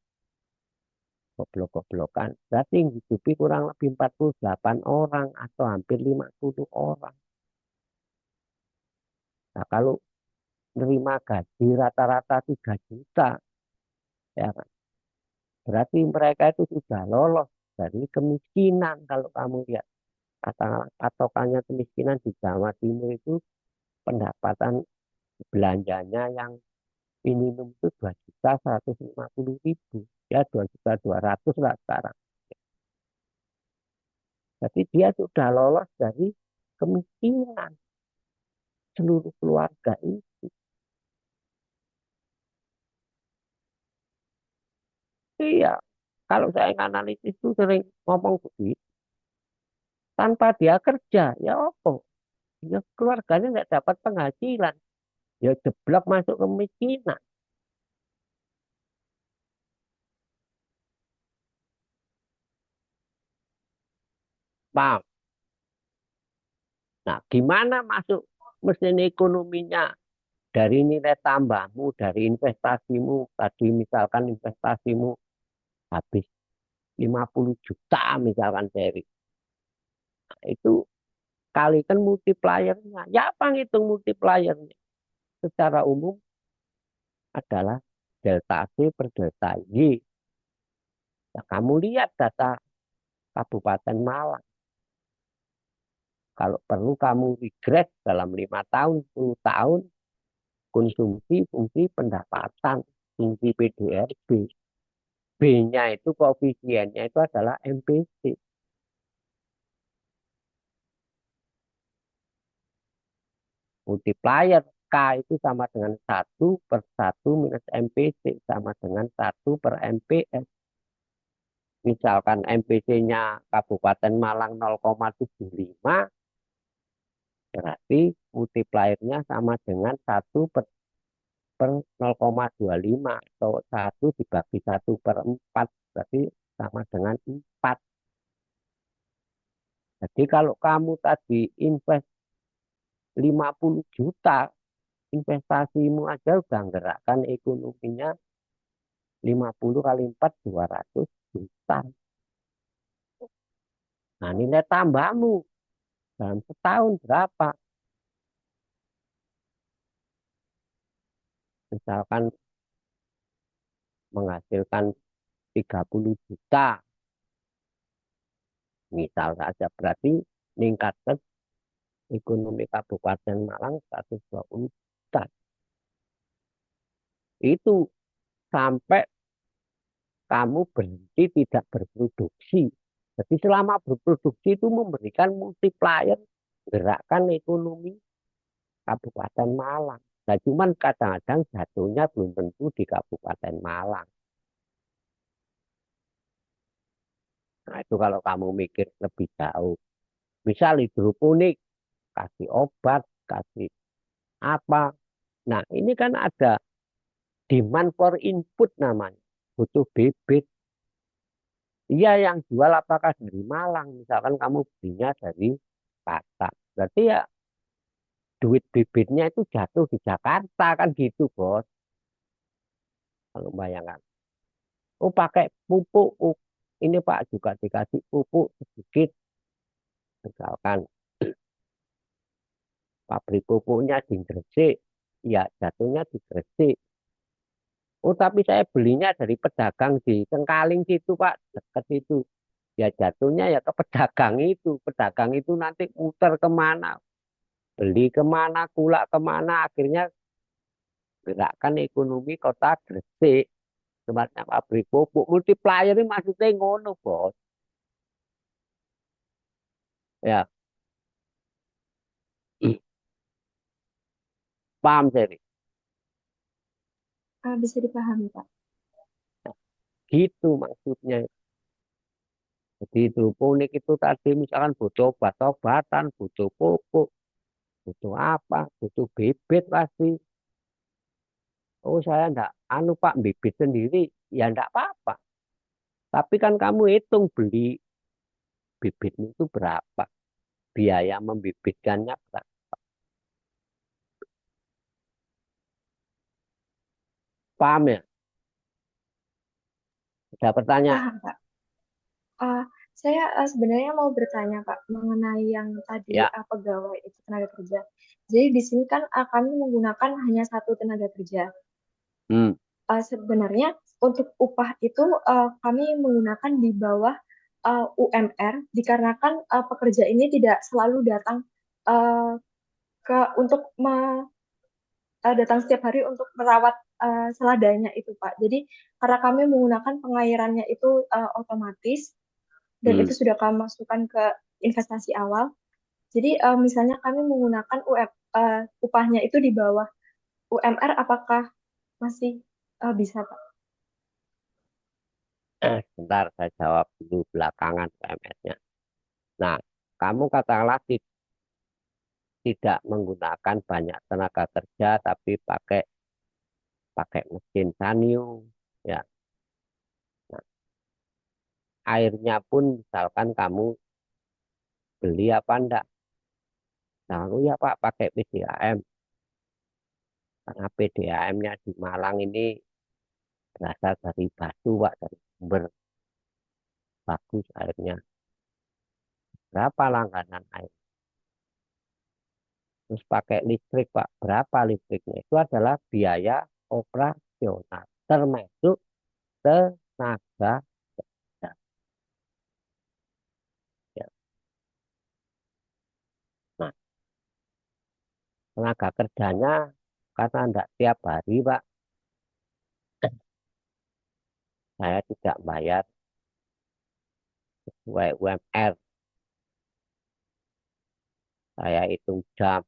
Goblok-goblokan. Berarti hidupi kurang lebih 48 orang atau hampir 50 orang. Nah, kalau nerima gaji rata-rata 3 juta, ya kan? Berarti mereka itu sudah lolos dari kemiskinan. Kalau kamu lihat, katakanlah patokannya kemiskinan di Jawa Timur itu pendapatan belanjanya yang minimum itu 2.150.000. Ya 2.200.000 lah sekarang. Jadi dia sudah lolos dari kemiskinan seluruh keluarga ini. Iya, kalau saya analisis itu sering ngomong begitu. Tanpa dia kerja, ya apa? Ya keluarganya nggak dapat penghasilan. Ya jeblok masuk kemiskinan. Paham? Nah, gimana masuk mesin ekonominya dari nilai tambahmu, dari investasimu. Tadi misalkan investasimu habis 50 juta misalkan dari. Nah, itu kalikan multipliernya. Ya apa ngitung multipliernya? Secara umum adalah delta C per delta Y. Nah, kamu lihat data Kabupaten Malang. Kalau perlu kamu regress dalam 5 tahun, 10 tahun, konsumsi, fungsi pendapatan, fungsi PDRB. B-nya itu koefisiennya itu adalah MPC. Multiplier K itu sama dengan 1/1 minus MPC sama dengan 1/MPS. Misalkan MPC-nya Kabupaten Malang 0,75, berarti multipliernya sama dengan 1/per 0,25 atau 1 dibagi 1/4, berarti sama dengan 4. Jadi kalau kamu tadi invest 50 juta, investasimu aja udah menggerakkan ekonominya 50 kali 4, 200 juta. Nah, nilai tambahmu dalam setahun berapa? Misalkan menghasilkan 30 juta, misal saja berarti meningkatkan ekonomi Kabupaten Malang 120 juta. Itu sampai kamu berhenti tidak berproduksi. Jadi selama berproduksi itu memberikan multiplier gerakan ekonomi Kabupaten Malang. Nah, cuman kadang-kadang jatuhnya belum tentu di Kabupaten Malang. Nah, itu kalau kamu mikir lebih jauh. Misal hidroponik, kasih obat, kasih apa. Nah, ini kan ada demand for input namanya. Butuh bibit. Iya, yang jual apakah dari Malang? Misalkan kamu belinya dari Batak. Berarti ya duit bibitnya itu jatuh di Jakarta kan gitu, Bos. Kalau bayangkan. Oh, pakai pupuk. Oh, ini Pak juga dikasih pupuk sedikit. Misalkan pabrik pupuknya di Gresik. Ya, jatuhnya di Gresik. Oh, tapi saya belinya dari pedagang di Cengkaling situ, Pak. Dekat itu. Ya jatuhnya ya ke pedagang itu. Pedagang itu nanti muter kemana. Beli kemana, kulak kemana. Akhirnya gerakan ekonomi kota Gresik. Tempatnya pabrik pupuk. Multiplier ini maksudnya ngono, Bos. Ya, paham saya. Bisa dipahami, Pak. Gitu maksudnya. Jadi hidroponik itu tadi misalkan butuh obat-obatan, butuh pupuk, butuh apa, butuh bibit pasti. Oh saya enggak, anu Pak, bibit sendiri, ya enggak apa-apa. Tapi kan kamu hitung beli bibitmu itu berapa, biaya membibitkannya berapa. Paham ya? Ada pertanyaan? Paham, Pak. Uh, saya sebenarnya mau bertanya, Pak, mengenai yang tadi Ya, pegawai itu tenaga kerja. Jadi di sini kan kami menggunakan hanya satu tenaga kerja. hmm, Sebenarnya untuk upah itu kami menggunakan di bawah UMR dikarenakan pekerja ini tidak selalu datang uh, datang setiap hari untuk merawat seladanya itu, Pak. Jadi karena kami menggunakan pengairannya itu otomatis dan hmm. itu sudah kami masukkan ke investasi awal. Jadi misalnya kami menggunakan upahnya itu di bawah UMR, apakah masih bisa, Pak? Sebentar saya jawab dulu belakangan PMS-nya. Nah, kamu katakanlah tidak menggunakan banyak tenaga kerja, tapi pakai pakai mesin sanyu, ya. Nah, airnya pun misalkan kamu beli apa enggak? Nah, aku ya Pak pakai PDAM. Karena PDAM-nya di Malang ini berasal dari batu, Pak, dari sumber bagus airnya. Berapa langganan air? Terus pakai listrik, Pak. Berapa listriknya? Itu adalah biaya operasional, termasuk tenaga kerja. Ya. Nah, tenaga kerjanya karena enggak tiap hari, Pak, saya tidak bayar sesuai UMR. Saya hitung jam.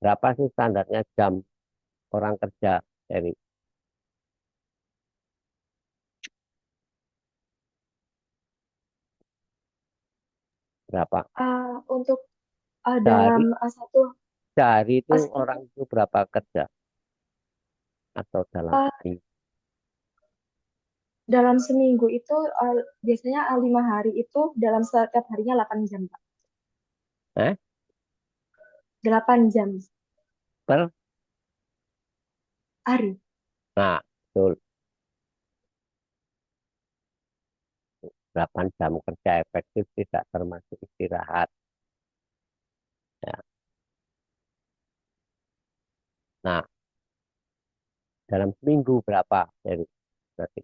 Berapa sih standarnya jam orang kerja dari berapa? Untuk dalam Sehari, sehari itu orang seminggu, itu berapa kerja atau dalam uh, seminggu? dalam seminggu itu biasanya 5 hari itu dalam setiap harinya 8 jam, Pak. Eh, 8 jam per, hari. nah, betul. 8 jam kerja efektif tidak termasuk istirahat. Ya. Nah, dalam seminggu berapa? Jadi, berarti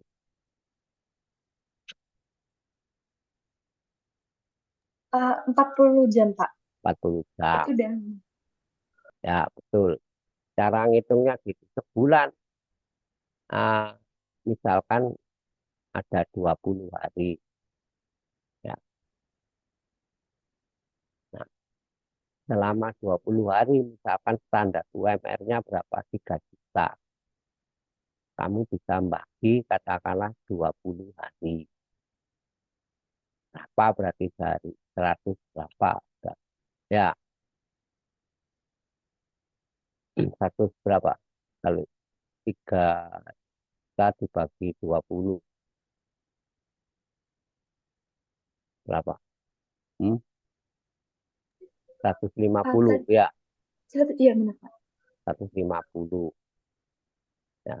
40 jam, Pak. 40 Itu jam. udah. Ya, betul. Cara ngitungnya gitu. Sebulan, ah, misalkan ada 20 hari. Ya. Nah, selama 20 hari, misalkan standar UMR-nya berapa? 3 juta. Kamu bisa bagi katakanlah 20 hari. Berapa berarti sehari? 100 berapa? Ya, 100 berapa? Kalau 3 juta dibagi 20 berapa? Hmm? Ah, 150 tadi, ya, iya benar, Pak. 150 ya.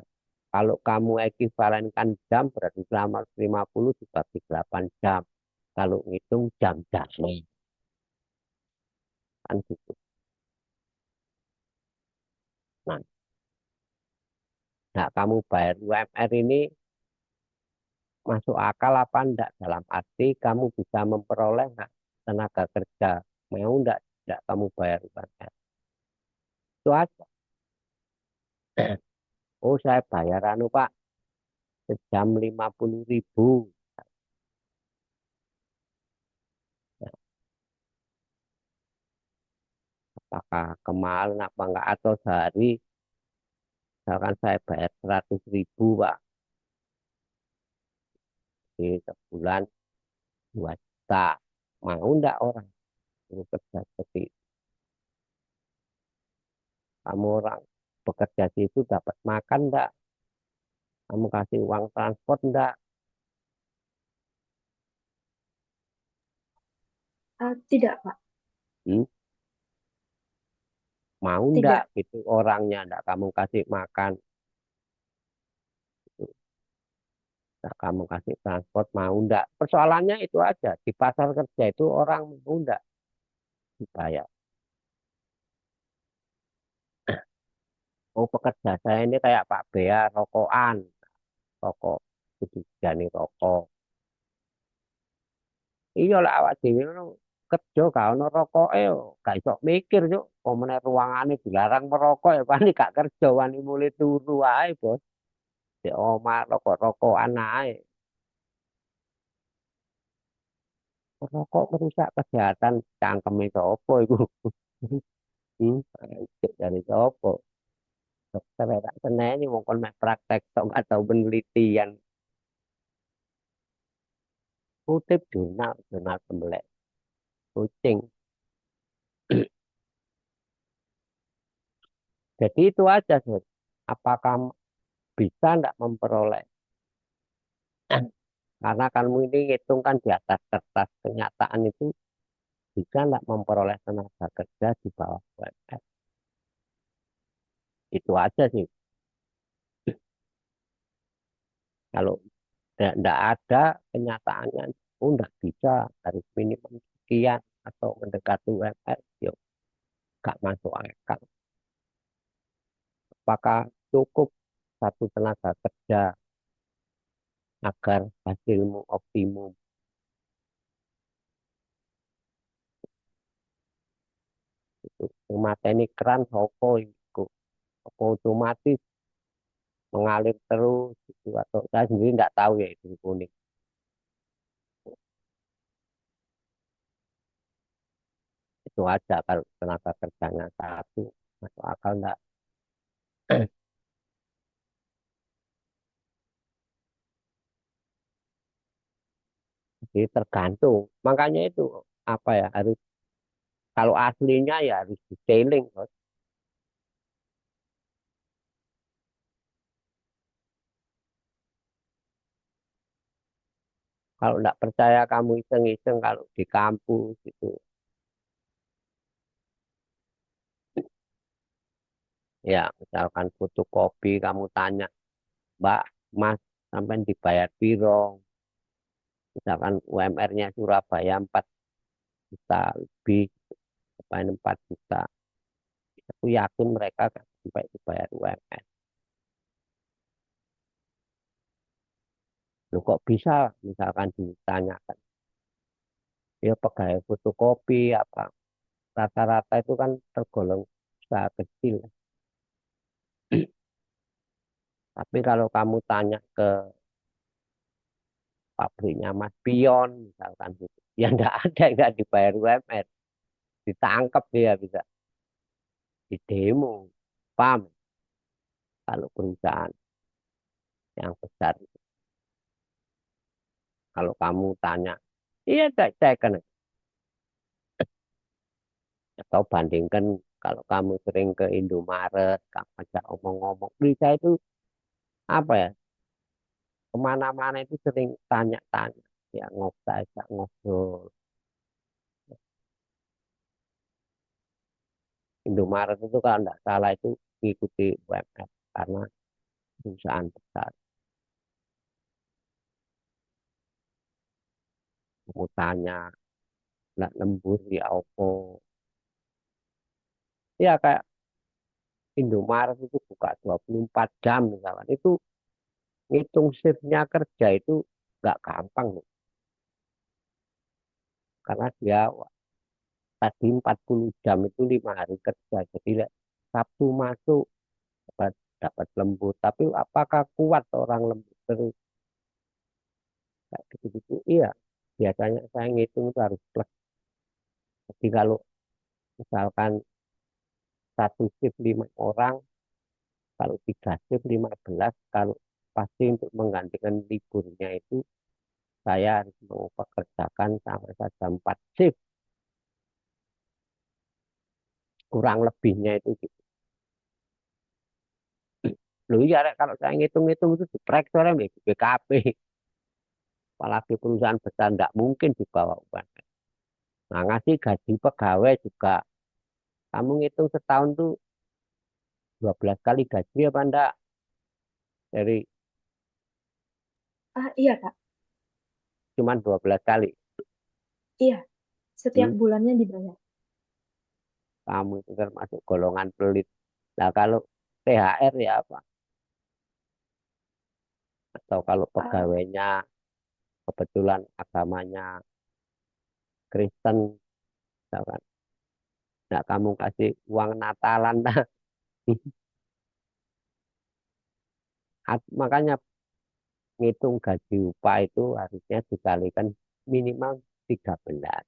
Kalau kamu ekuivalenkan jam berarti selama 50 dibagi 8 jam. Kalau ngitung jam-jamnya kan gitu. Nah, nah, kamu bayar UMR ini masuk akal apa enggak? Dalam arti kamu bisa memperoleh nggak tenaga kerja. Mau enggak kamu bayar UMR? Itu aja. Oh, saya bayar anu Pak, sejam 50.000. Nah, apakah kemahalan apa enggak? Atau sehari, misalkan saya bayar 100.000 Pak. Di sebulan 2 juta. Mau enggak orang suruh kerja seperti itu? Kamu orang bekerja di situ dapat makan enggak? Kamu kasih uang transport enggak? Tidak, Pak. Hmm? Mau enggak Tidak. gitu orangnya enggak kamu kasih makan, gitu. Enggak kamu kasih transport, mau enggak? Persoalannya itu aja. Di pasar kerja itu orang mau enggak dibayar. Oh, pekerja saya ini kayak Pak Bea, rokokan, rokok, itu jani rokok. Iya lah awak dhewe ngono kerja gak ono rokoke yo, gak iso mikir yo. Pemene ruangane dilarang merokok ya paling gak kerja wani mulai turu ae, Bos. Di omah rokok-rokokan ae. Rokok merusak kesehatan cangkeme sapa iku? Hmm, cek dari sapa? Dokter ya tak seneni wong kon mek praktek tok atau penelitian. Kutip jurnal, jurnal tembelek kucing. Jadi itu aja, Bos. Apakah bisa enggak memperoleh? Karena kamu ini ngitung kan di atas kertas kenyataan itu bisa nggak memperoleh tenaga kerja di bawah UMR. Itu aja sih. Kalau nggak ada kenyataannya, oh nggak bisa harus minimum sekian atau mendekati UMR, yuk nggak masuk akal. Apakah cukup satu tenaga kerja agar hasilmu optimum? Itu mateni keran sopo itu, apa otomatis mengalir terus gitu, atau saya sendiri nggak tahu ya itu unik. Itu aja kalau tenaga kerjanya satu masuk akal enggak. Jadi tergantung, makanya itu apa ya, harus kalau aslinya ya harus detailing, Bos. Kalau enggak percaya kamu iseng-iseng kalau di kampus itu ya, misalkan fotokopi kamu tanya Mbak, Mas, sampai dibayar piro, Misalkan UMR-nya Surabaya 4 juta lebih, apa 4 juta. Aku yakin mereka akan sampai dibayar UMR. Lu kok bisa misalkan ditanyakan, ya pegawai fotokopi apa, rata-rata itu kan tergolong usaha kecil. Tapi kalau kamu tanya ke pabriknya Mas Pion misalkan gitu, ya nggak ada yang nggak dibayar UMR, ditangkap dia bisa di demo, paham? Kalau perusahaan yang besar, kalau kamu tanya, iya saya kan, atau bandingkan kalau kamu sering ke Indomaret, kamu ajak omong-omong, berita itu apa ya, kemana-mana itu sering tanya-tanya, ya ngobrol ajak ngobrol. Indomaret itu kalau nggak salah itu mengikuti UMR karena perusahaan besar. Mau tanya, nggak lembur di Oppo. Ya kayak Indomaret itu buka 24 jam misalkan. Itu ngitung shiftnya kerja itu nggak gampang loh. Karena dia tadi 40 jam itu 5 hari kerja. Jadi Sabtu masuk dapat lembur. Tapi apakah kuat orang lembur terus? Kayak gitu-gitu. Iya, biasanya saya ngitung itu harus plus. Jadi kalau misalkan satu shift 5 orang, kalau 3 shift 15, kalau pasti untuk menggantikan liburnya itu saya harus mempekerjakan sama saja 4 shift, kurang lebihnya itu gitu. Loh iya, Rek, kalau saya ngitung-ngitung itu jeprek sore di BKP, apalagi perusahaan besar tidak mungkin di bawah UMR. Nah, ngasih gaji pegawai juga, kamu ngitung setahun tuh 12 kali gaji apa enggak? Dari Ah, iya, Kak. cuman 12 kali. Iya, setiap Hmm, bulannya dibayar. kamu itu termasuk golongan pelit. Nah, kalau THR ya apa? Atau kalau Ah, pegawainya kebetulan agamanya Kristen, misalkan, nah kamu kasih uang Natalan, nah, makanya ngitung gaji upah itu harusnya dikalikan minimal 13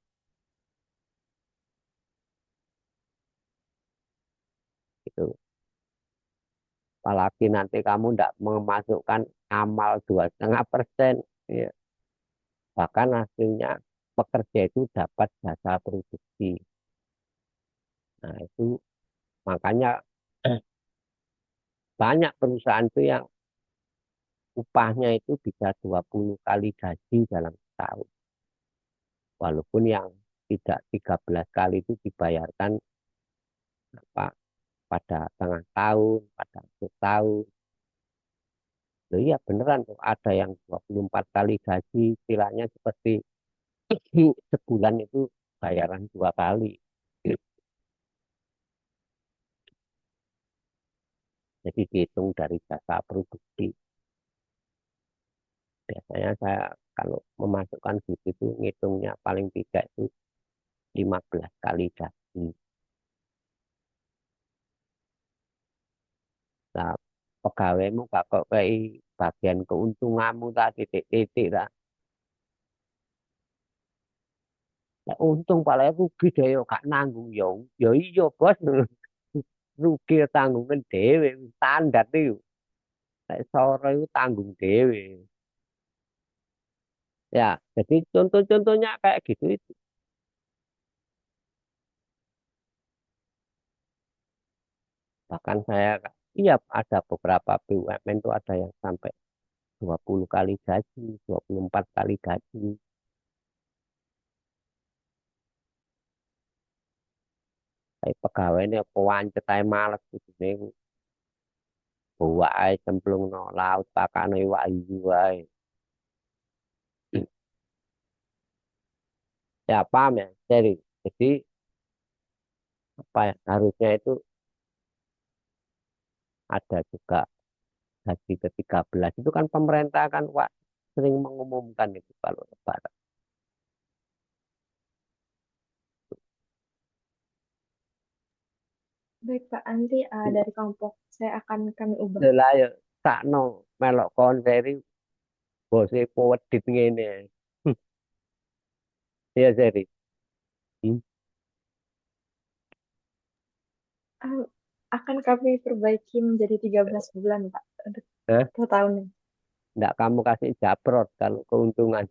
gitu. Apalagi nanti kamu tidak memasukkan amal 2,5%, ya. Bahkan hasilnya pekerja itu dapat jasa produksi. Nah itu makanya banyak perusahaan itu yang upahnya itu bisa 20 kali gaji dalam setahun. Walaupun yang tidak 13 kali itu dibayarkan apa pada tengah tahun, pada akhir tahun. Loh iya beneran tuh ada yang 24 kali gaji, istilahnya seperti sebulan itu bayaran 2 kali. Jadi dihitung dari jasa produksi. Biasanya saya kalau memasukkan gitu itu ngitungnya paling tidak itu 15 kali gaji. Nah, pegawaimu gak kok kayak bagian keuntunganmu tadi titik-titik lah. Nah, untung paling rugi deh yo gak nanggung yo. Yo iya bos. Rugi tanggungan dewe standar itu. Kayak sore itu tanggung dewe. Ya, jadi contoh-contohnya kayak gitu itu. Bahkan saya iya ada beberapa BUMN itu ada yang sampai 20 kali gaji, 24 kali gaji. Kayak pegawai ini pewancet ae males gitu nih. Bawa ae cemplung no laut pakane iwak hiu ae. Ya paham ya, jadi apa ya harusnya itu ada juga gaji ke-13 itu kan pemerintah kan Pak sering mengumumkan itu kalau lebaran. Baik Pak, nanti dari kelompok saya akan kami ubah. Lah ya sakno melok konser iki bose wedit ngene. Iya jadi. Hmm. Ah, akan kami perbaiki menjadi 13 bulan Pak untuk Hah? per tahunnya. Nggak kamu kasih japrot kalau keuntungan.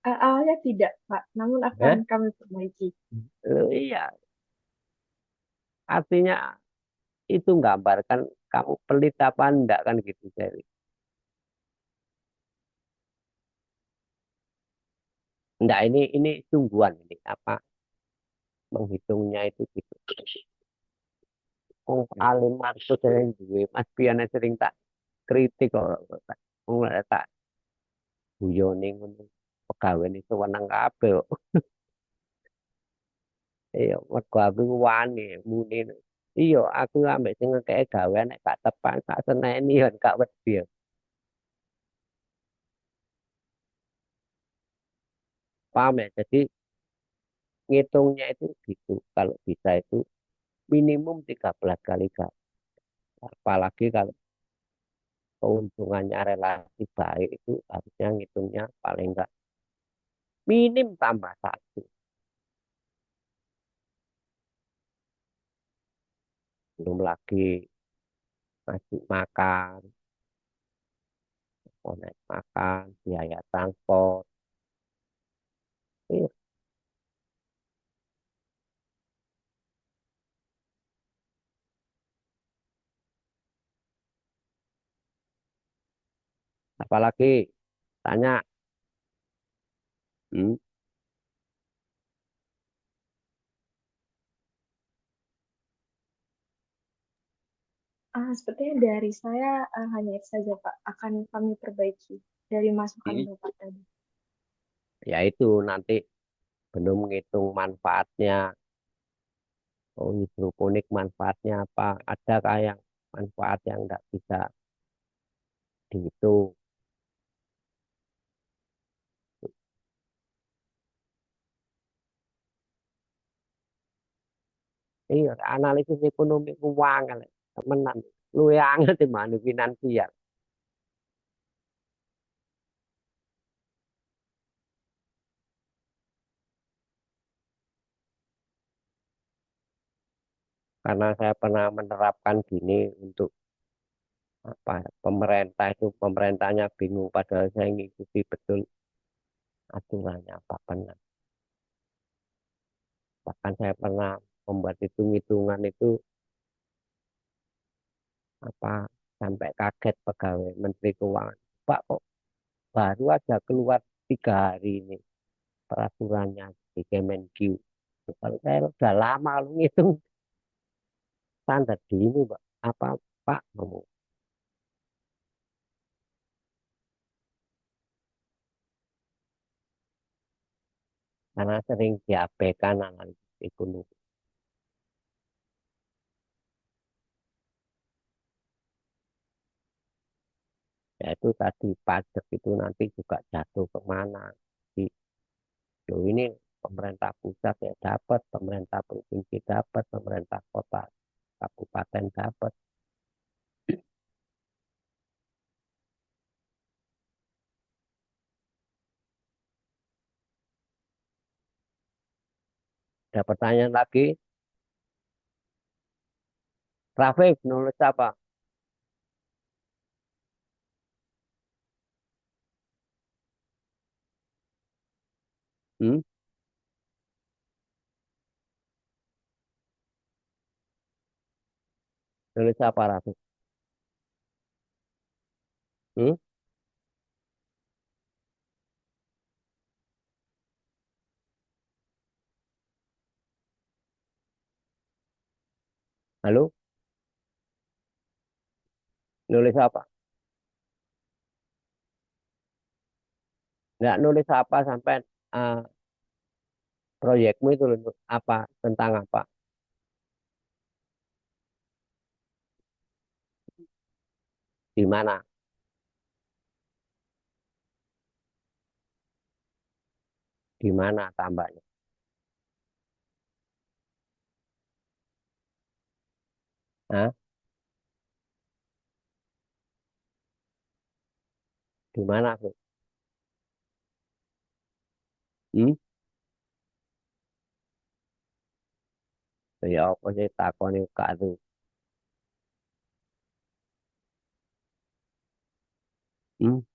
Awalnya tidak Pak, namun akan Hah? kami perbaiki. Loh, iya, artinya itu nggambarkan kamu pelit apa enggak kan gitu jadi. Enggak ini sungguhan ini apa menghitungnya itu gitu. Oh, alim maksud sering duwe Mas Piana sering tak kritik kok. Wong lek tak guyone ngono. Pegawe itu wenang kabeh kok. Iya, mergo aku wani muni. Iya, aku ambek sing ngekek gawe nek gak tepan gak seneni kan gak wedi. Paham ya? Jadi ngitungnya itu gitu. Kalau bisa itu minimum 13 kali kak. Apalagi kalau keuntungannya relatif baik itu harusnya ngitungnya paling enggak minim tambah satu. Belum lagi ngasih makan, naik makan, biaya transport. Iya, apalagi tanya, hmm, Sepertinya dari saya hanya itu saja Pak, akan kami perbaiki dari masukan hmm, Bapak tadi. ya itu nanti belum menghitung manfaatnya. Oh, hidroponik manfaatnya apa? Adakah yang manfaat yang enggak bisa dihitung? Iya, analisis ekonomi keuangan, temenan. Lu yang di mana finansial. Karena saya pernah menerapkan gini untuk apa pemerintah itu pemerintahnya bingung padahal saya ngikuti betul aturannya apa pernah. Bahkan saya pernah membuat hitung-hitungan itu apa sampai kaget pegawai Menteri Keuangan. Pak kok baru aja keluar 3 hari ini peraturannya di Kemenq. Kalau saya udah lama lu ngitung standar di ini, Pak. Apa Pak ngomong? Karena sering diabaikan analisis ekonomi. Yaitu tadi pajak itu nanti juga jatuh kemana. Di, loh ini pemerintah pusat ya dapat, pemerintah provinsi dapat, pemerintah kota, kabupaten dapat. Ada pertanyaan lagi, Rafiq nulis apa? Hmm? Nulis apa Rafiq? Hmm? Halo? Nulis apa? Nggak nulis apa sampai eh, proyekmu itu loh, apa tentang apa? Di mana? Di mana tambahnya? Hah? Di mana, Fit? Hmm? Ya apa sih takoni kak itu?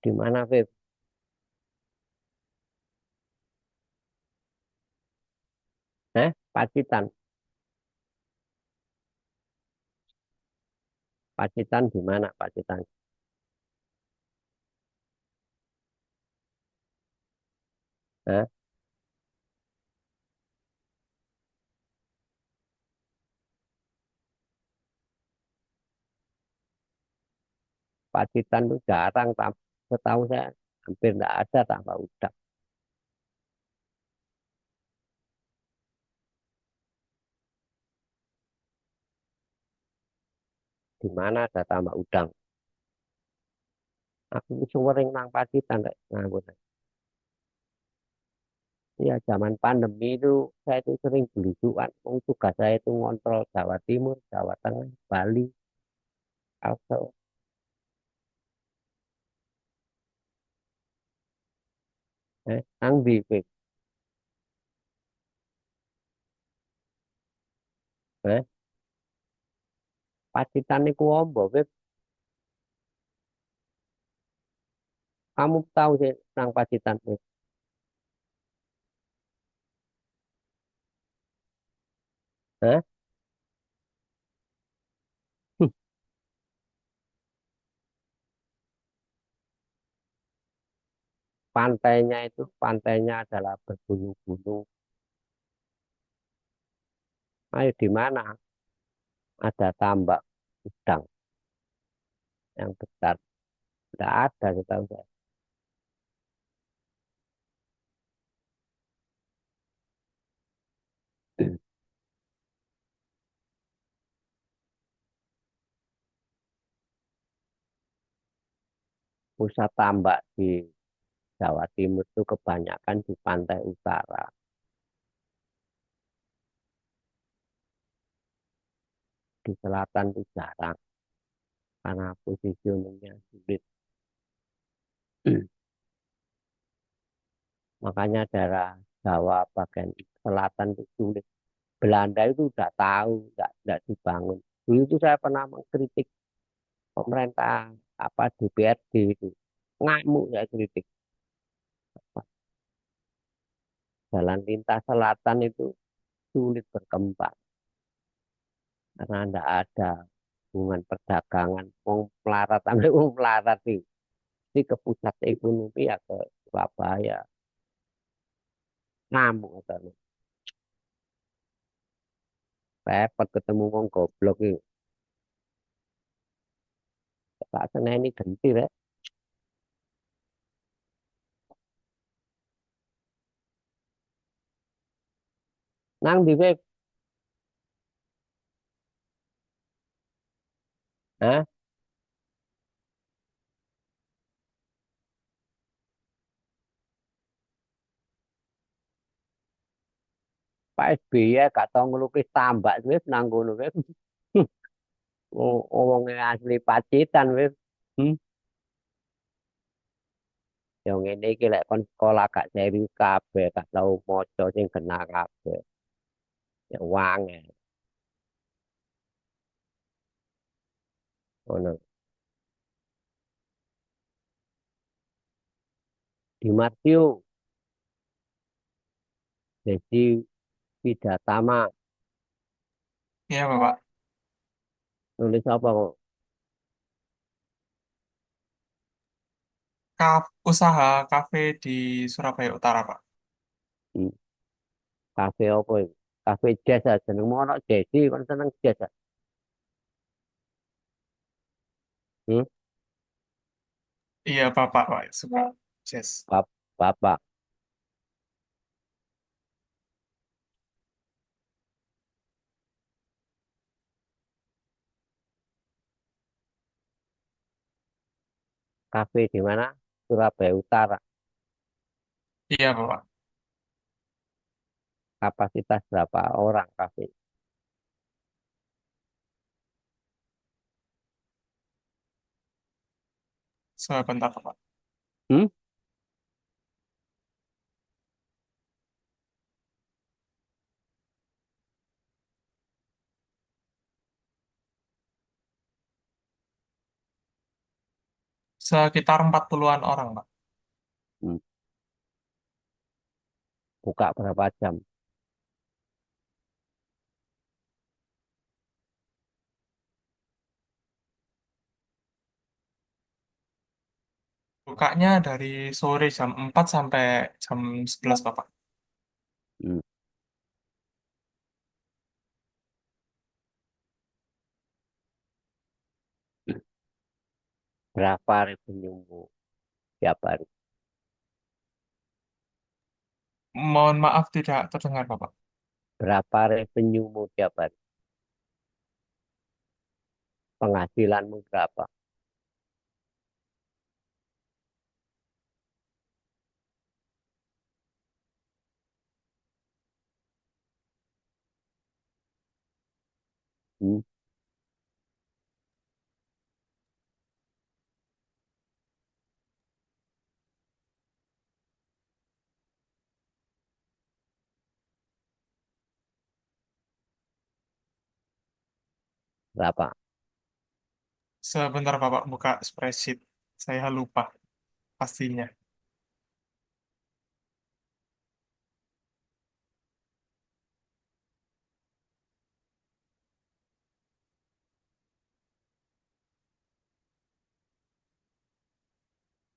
Di mana, Fit? Pacitan. Pacitan di mana, Pacitan? Hah? Pacitan tuh jarang, setahu saya hampir nggak ada tambah udang. Di mana ada tambah udang? Aku sering nang Pacitan, Rek, nganggur. Ya, zaman pandemi itu saya itu sering belusuan. Tugas saya itu ngontrol Jawa Timur, Jawa Tengah, Bali, Kalsel. Nang di Fit. Eh, Pacitan niku ombo, Fit. Kamu tahu sih nang Pacitan, Fit? Eh, Pantainya itu, pantainya adalah bergunung-gunung. Ayo di mana ada tambak udang yang besar? Tidak ada, setahu saya. Pusat tambak di Jawa Timur itu kebanyakan di pantai utara. Di selatan itu jarang karena positioningnya sulit. Makanya daerah Jawa bagian selatan itu sulit. Belanda itu udah tahu, nggak dibangun. Dulu itu saya pernah mengkritik pemerintah apa DPRD itu. Ngamuk saya kritik. Jalan lintas selatan itu sulit berkembang karena tidak ada hubungan perdagangan. Wong melarat sampai wong melarat sih. Jadi ke pusat ekonomi ya ke Surabaya. Ngamuk katanya. Repot ketemu wong goblok itu. Tak seneni genti rek. Nang di web, ah, Pak SBY gak tau ngelukis tambak web nang kono web. Wong asli Pacitan web. Hmm. Yang ini iki lek kon sekolah gak serius kabeh, gak tau maca sing kena kabeh. Ya wang ya. Ngono. Di Martio, jadi Widatama, Iya, Bapak. nulis apa kok? Usaha kafe di Surabaya Utara, Pak. Hmm. Kafe apa itu? Kafe jazz aja, seneng mau ono jazz, kan seneng jazz aja. Hmm? Iya, Bapak, Pak. Suka jazz. Bapak, kafe di mana? Surabaya Utara. Iya, Bapak. Kapasitas berapa orang kafe? Sebentar, Bapak. Hmm? Sekitar 40-an orang, Pak. Hmm. Buka berapa jam? Bukanya dari sore jam 4 sampai jam 11, Bapak. Hmm. Berapa revenue tiap hari? Mohon maaf tidak terdengar, Bapak. Berapa revenue tiap hari? Penghasilanmu berapa? Hmm? Berapa? Sebentar, Bapak buka spreadsheet. Saya lupa pastinya.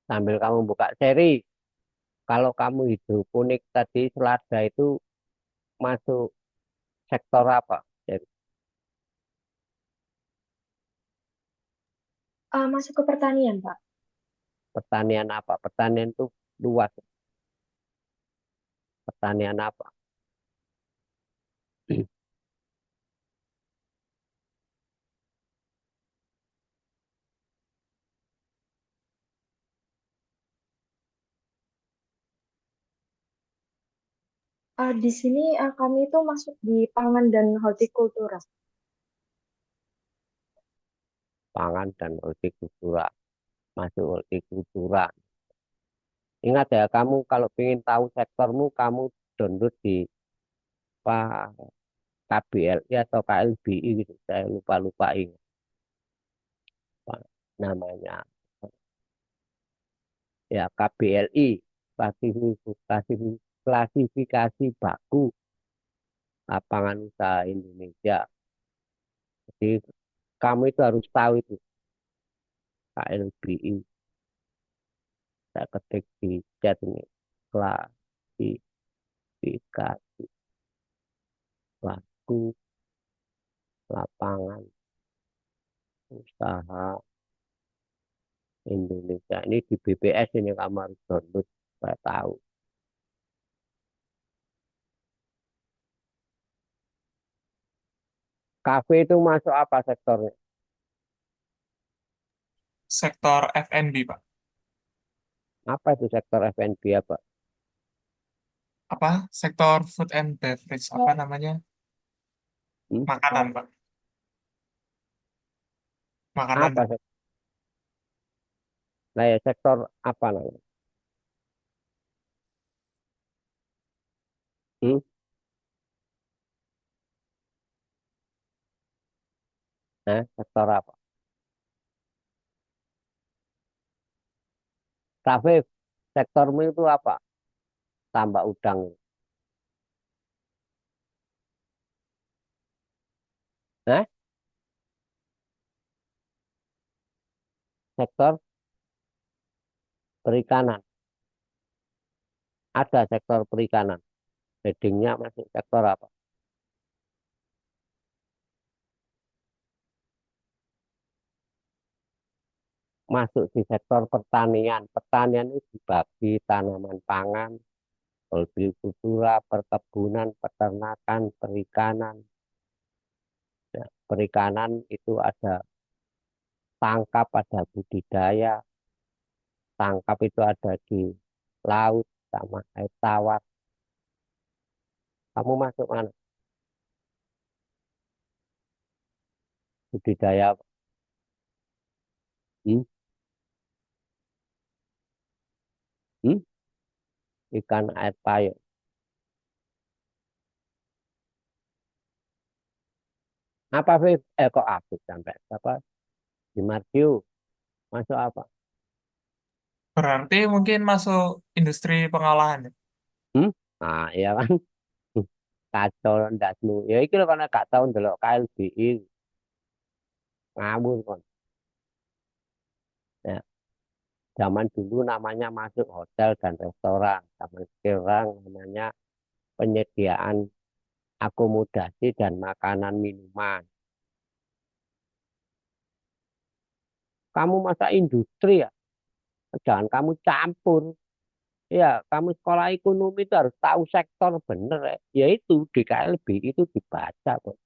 Sambil kamu buka seri, kalau kamu hidroponik tadi selada itu masuk sektor apa? Jadi, Masuk ke pertanian, Pak. pertanian apa? Pertanian itu luas. Pertanian apa? Di sini kami itu masuk di pangan dan hortikultura. Pangan dan hortikultura. Masuk hortikultura. Ingat ya, kamu kalau ingin tahu sektormu, kamu download di apa, KBLI atau KLBI gitu. Saya lupa-lupa ingat apa namanya. Ya, KBLI, klasifikasi baku lapangan usaha Indonesia. Jadi kamu itu harus tahu itu KLBI. Saya ketik di chat ini klasifikasi baku lapangan usaha Indonesia. Ini di BPS ini kamu harus download supaya tahu. Kafe itu masuk apa sektornya? Sektor F&B, Pak. Apa itu sektor F&B apa? Apa? Sektor food and beverage. Apa namanya? Hmm? Makanan, Pak. Makanan. Apa nah, ya, sektor apa namanya? Hmm? Sektor apa? Kafe sektormu itu apa? Tambak udang. Nah, sektor perikanan. Ada sektor perikanan. Headingnya masih sektor apa? masuk di sektor pertanian. Pertanian itu dibagi tanaman pangan, hortikultura, perkebunan, peternakan, perikanan. Ya, perikanan itu ada tangkap, ada budidaya. Tangkap itu ada di laut sama air tawar. Kamu masuk mana? Budidaya apa? Hmm? Hmm? Ikan air payo. Apa sih? Kok Afif sampai apa? Di Martiu masuk apa? Berarti mungkin masuk industri pengolahan ya? Hmm? Nah, iya kan? Kacau ndasmu. Ya iki lho karena gak tau ndelok KLBI ngawur kon. Ya, zaman dulu namanya masuk hotel dan restoran. Zaman sekarang namanya penyediaan akomodasi dan makanan minuman. Kamu masa industri ya? Jangan kamu campur. Ya, kamu sekolah ekonomi itu harus tahu sektor bener ya. Yaitu di KLBI itu dibaca kok.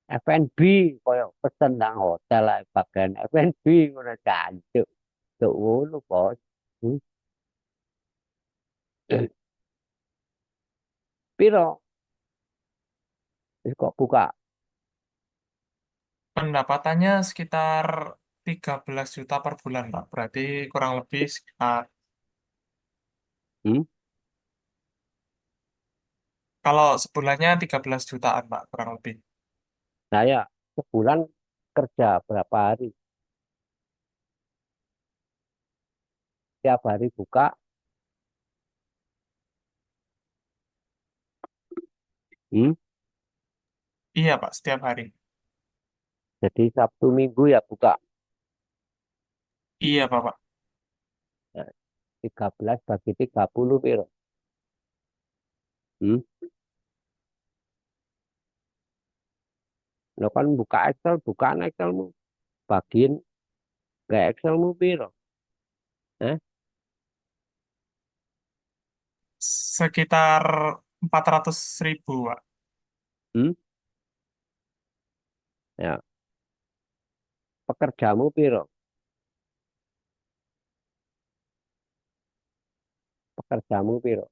F&B koyo pesen nang hotel lah bagian F&B ngono jancuk. Tuh ngono bos. Hmm. Piro? Wis kok buka? Pendapatannya sekitar 13 juta per bulan, Pak. Berarti kurang lebih sekitar, Hmm? kalau sebulannya 13 jutaan, Pak, kurang lebih. Saya sebulan kerja berapa hari? Tiap hari buka. Hmm? Iya, Pak, setiap hari. Jadi Sabtu Minggu ya buka. Iya, Pak. Nah, 13 bagi 30 piro? Hmm? Lo kan buka Excel, bukaan Excelmu. Bagiin ke Excelmu piro? Eh? Sekitar 400 ribu, Pak. Hmm? Ya, pekerjamu piro? Pekerjamu piro?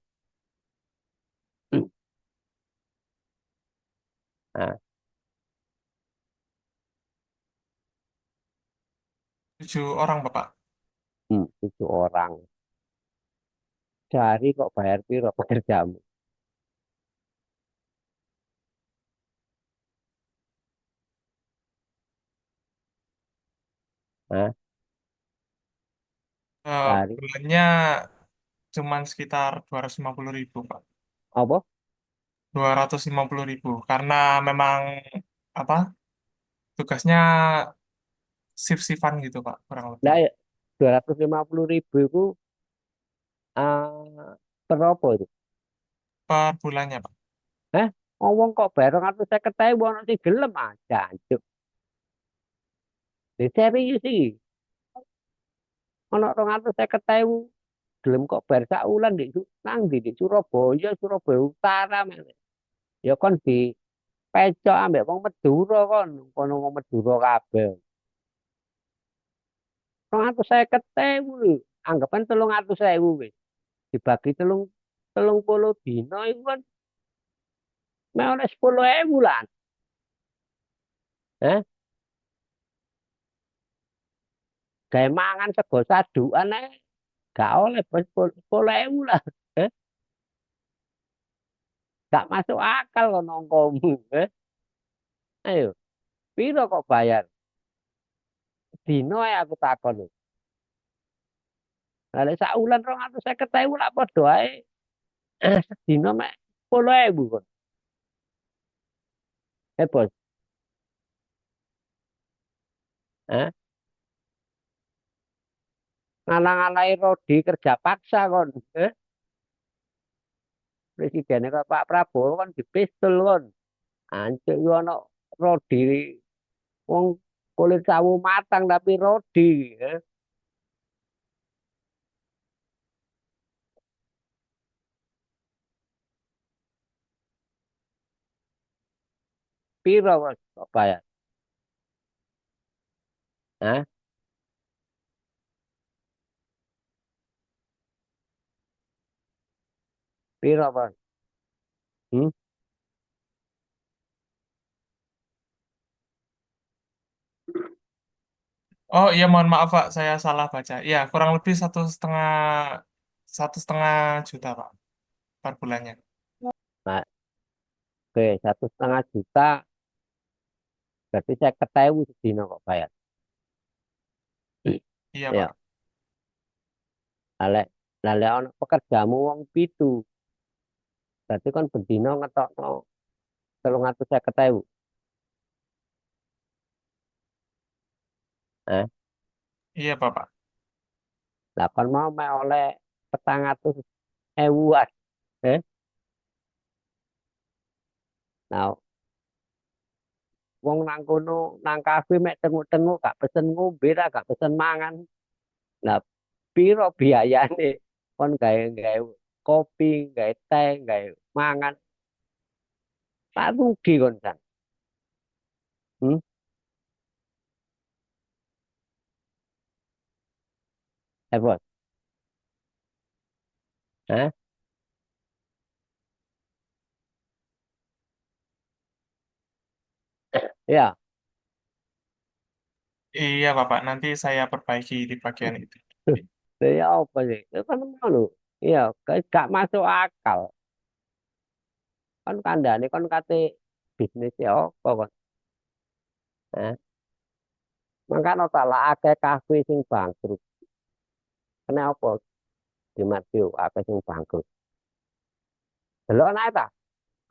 Nah, 7 orang, Bapak. 7 orang. Sehari kok bayar piro pekerjamu? Nah, sehari. Bulannya cuman sekitar 250 ribu, Pak. Apa? 250 ribu. Karena memang, apa, tugasnya shift-shiftan gitu, Pak, kurang lebih. Lah, ya, 250.000 itu eh per apa itu? Per bulannya, Pak. Eh, ngomong kok bayar 250.000 ono sing gelem aja, anjuk. Ini serius sih. Ono 250.000 gelem kok bayar sak wulan nang di Surabaya, Surabaya Utara. Ya kon di pecok ambek wong Madura kon, kono wong Madura kabeh. 250.000 lho. Anggapan 300.000 wis. Dibagi telung puluh dino itu kan mau oleh 10.000 lah. Eh, kayak mangan sego sadukan gak oleh bos 10.000 lah. Eh, gak masuk akal kok nongkomu. Ayo, piro kok bayar? Dino ya aku takon. Lah sak wulan 250.000 lah padha ae. Dino mek 10.000 kok. Bos. Eh, ngalang-alai Rodi kerja paksa kon. Presidennya kok Pak Prabowo kan dipistol kon. Ancuk yo ono rodi wong kulit sawu matang tapi rodi. Eh. Piro Mas kok bayar? Hah? Piro Mas? Hmm? Oh iya mohon maaf Pak, saya salah baca. Iya kurang lebih 1,5 juta Pak per bulannya. Nah, oke 1,5 juta berarti saya ketemu sedina kok bayar. Iya Pak. Ya, lale lale ono pekerjamu wong pitu. Berarti kan bendino ngetokno 350.000. Eh, Iya Bapak. lah kon mau mek oleh 400.000-an. Eh, nah wong nang kono nang kafe mek tenguk-tenguk gak pesen ngombe ra gak pesen mangan. Nah, piro biayane kon gawe gawe kopi, gawe teh, gawe mangan, tak rugi kon kan. Hmm? Eh, bos. Eh? Ya, Iya Bapak, nanti saya perbaiki di bagian itu. ya apa sih? Itu kan ngono. Iya, gak masuk akal. Kan kandhane kon kate bisnis ya apa kon. Eh? Mangkano salah akeh kafe sing bangkrut. Kenapa di Mateo akeh sing bangkrut? Delok nae ta?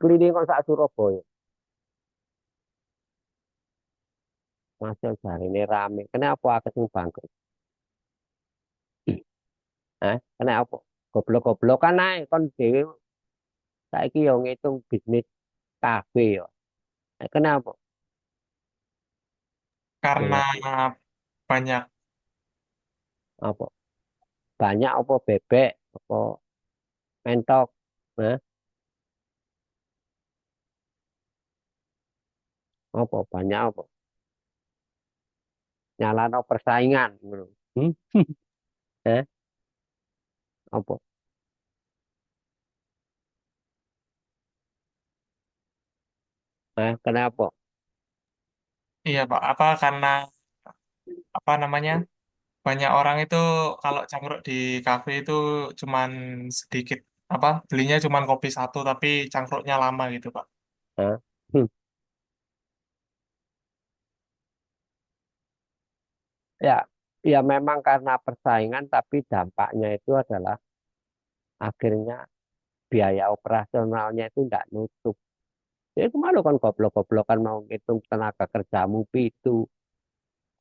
Keliling kon sak Surabaya. Masih jarine rame. Kenapa akeh sing bangkrut? Kenapa? Goblok-goblokan ae kon dhewe saiki yo ngitung bisnis kafe yo. Kenapa? Karena Dengan banyak, apa? Banyak apa bebek, apa mentok, nah, apa banyak apa? Nyalano persaingan, ngono. Hmm? Eh, apa? Kenapa? iya Pak, apa karena apa namanya? Banyak orang itu kalau cangkruk di kafe itu cuman sedikit, apa belinya cuman kopi satu tapi cangkruknya lama gitu Pak. Eh, hmm. Ya, ya memang karena persaingan, tapi dampaknya itu adalah akhirnya biaya operasionalnya itu nggak nutup. Jadi kemarin kan goblok-goblokan mau ngitung tenaga kerjamu itu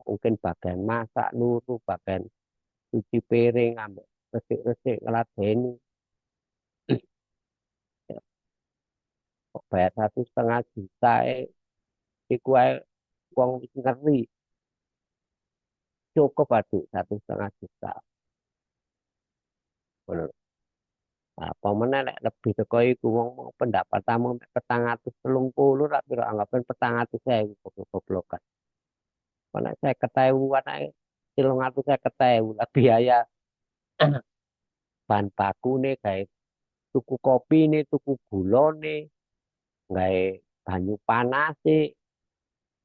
mungkin bagian masak, nuru, bagian cuci piring, ambek resik-resik ngeladeni. Ya, kok bayar 1,5 juta, iku ae wong wis ngeri. Cukup aduh 1,5 juta. Ngono. Apa meneh nek lebih teko iku wong mau pendapatamu mek 430 tak kira anggapan 400.000 goblok-goblokan. Kok nek 50.000 anake 350.000 lah biaya bahan baku nih kayak tuku kopi nih, tuku gula nih, gawe banyu panas sih.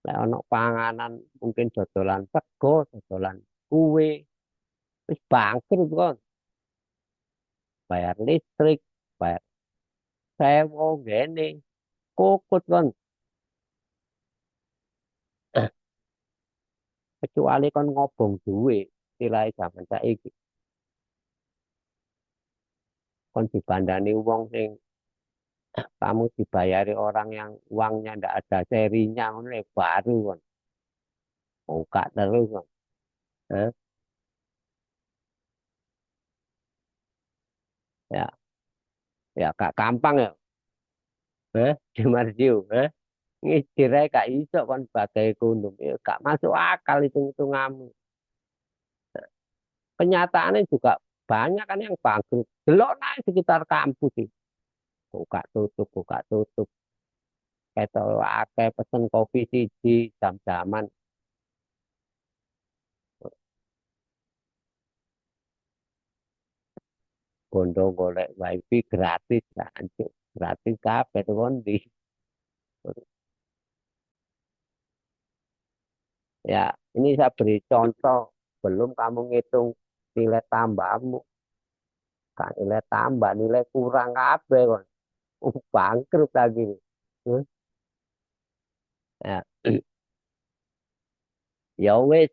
Lek ono panganan mungkin dodolan sego, dodolan kue, wis bangkrut kon. Bayar listrik, bayar sewa gene, kukut kon. Kecuali kon ngobong duit, nilai zaman saiki kon dibandani wong sing kamu dibayari orang yang uangnya ndak ada serinya, ngono baru kon. Buka terus kon. Eh, Ya, ya gak gampang ya. Di Marjiu, Ngijir ae gak iso kon sebagai ekonom. Ya, gak masuk akal hitung-hitunganmu. Kenyataannya juga banyak kan yang bangkrut. Delok naik sekitar kampus sih. Buka tutup, buka tutup. Ketok akeh pesen kopi siji jam-jaman. Bondo golek wifi gratis. Anjuk. Gratis kabeh tuh kondi. Ya, ini saya beri contoh. Belum kamu ngitung nilai tambahmu. Kan nilai tambah, nilai kurang kabeh kon. Bangkrut lagi. Hmm? Ya, ya wis,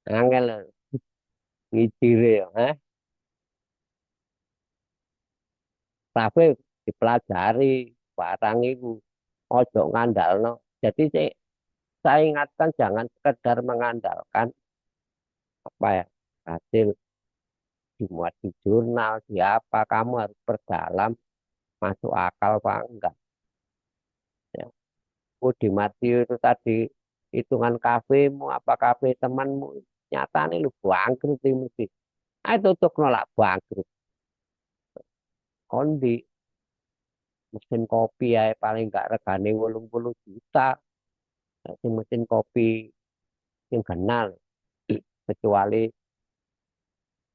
angel ngijire ya, tapi dipelajari barang itu ojo ngandalno. Jadi saya ingatkan jangan sekedar mengandalkan apa ya hasil dimuat di jurnal, di apa kamu harus perdalam masuk akal pak enggak. Ya. Di Matthew itu tadi hitungan kafemu apa kafe temanmu nyata nih lu bangkrut ini mesti. Ayo tutup nolak bangkrut. Kondi mesin kopi ya paling enggak regane 80 juta. Si mesin kopi yang kenal kecuali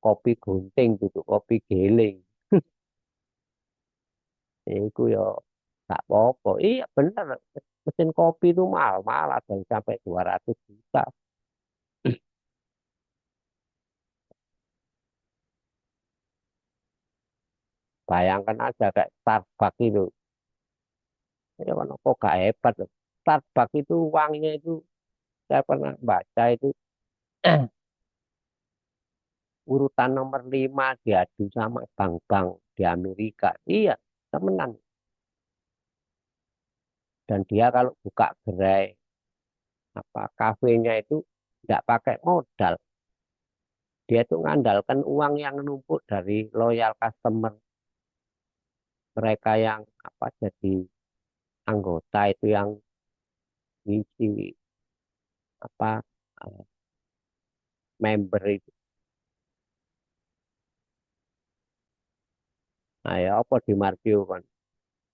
kopi gunting gitu, kopi giling. Itu ya gak apa-apa. Iya bener, mesin kopi itu mahal-mahal ada yang sampai 200 juta. Bayangkan aja kayak Starbucks itu. Ya kan kok gak hebat loh. Starbucks itu uangnya itu saya pernah baca itu urutan nomor 5 diadu sama bank-bank di Amerika. Iya, temenan. Dan dia kalau buka gerai apa kafenya itu nggak pakai modal. Dia itu ngandalkan uang yang numpuk dari loyal customer mereka yang apa jadi anggota itu yang ngisi apa eh, member itu. Nah ya apa di Markio kan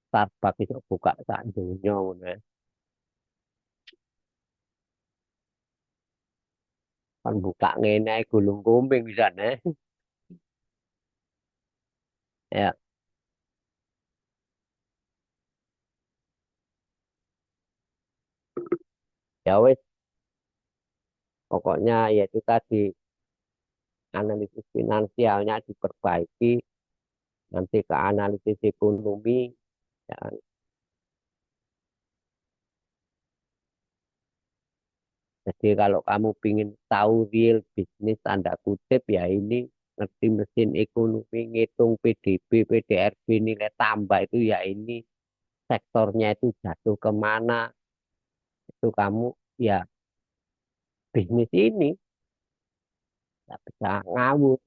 Starbucks itu buka sak dunia ngono ya. Kan buka ngene ae gulung kumbing bisa nih. Ya, ya wes pokoknya ya itu tadi analisis finansialnya diperbaiki nanti ke analisis ekonomi ya. Jadi kalau kamu ingin tahu real bisnis tanda kutip ya ini ngerti mesin ekonomi, ngitung PDB, PDRB, nilai tambah itu ya ini sektornya itu jatuh kemana itu kamu ya bisnis ini nggak bisa ngawur.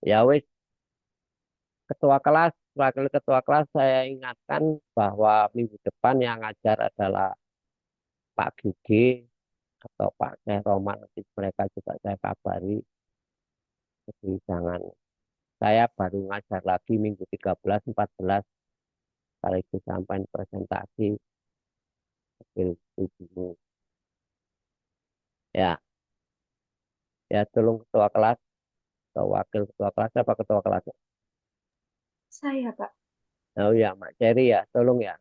Ya wes ketua kelas, wakil ketua kelas saya ingatkan bahwa minggu depan yang ngajar adalah Pak Gigi atau Pak Syekh Roman nanti mereka juga saya kabari. Jadi jangan saya baru ngajar lagi minggu 13, 14 sekaligus sampai presentasi hasil studimu. Ya, ya tolong ketua kelas atau wakil ketua kelas apa ketua kelas? Saya, Pak. Oh ya, Mak Cherry ya, tolong ya.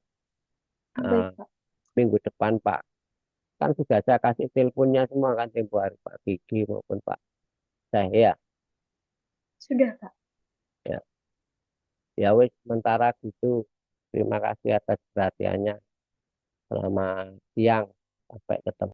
Baik, Eh, Pak. minggu depan Pak, kan sudah saya kasih teleponnya semua kan tempo hari Pak Gigi maupun Pak saya ya, Sudah, Pak. ya, ya wes sementara gitu. Terima kasih atas perhatiannya. Selamat siang, sampai ketemu.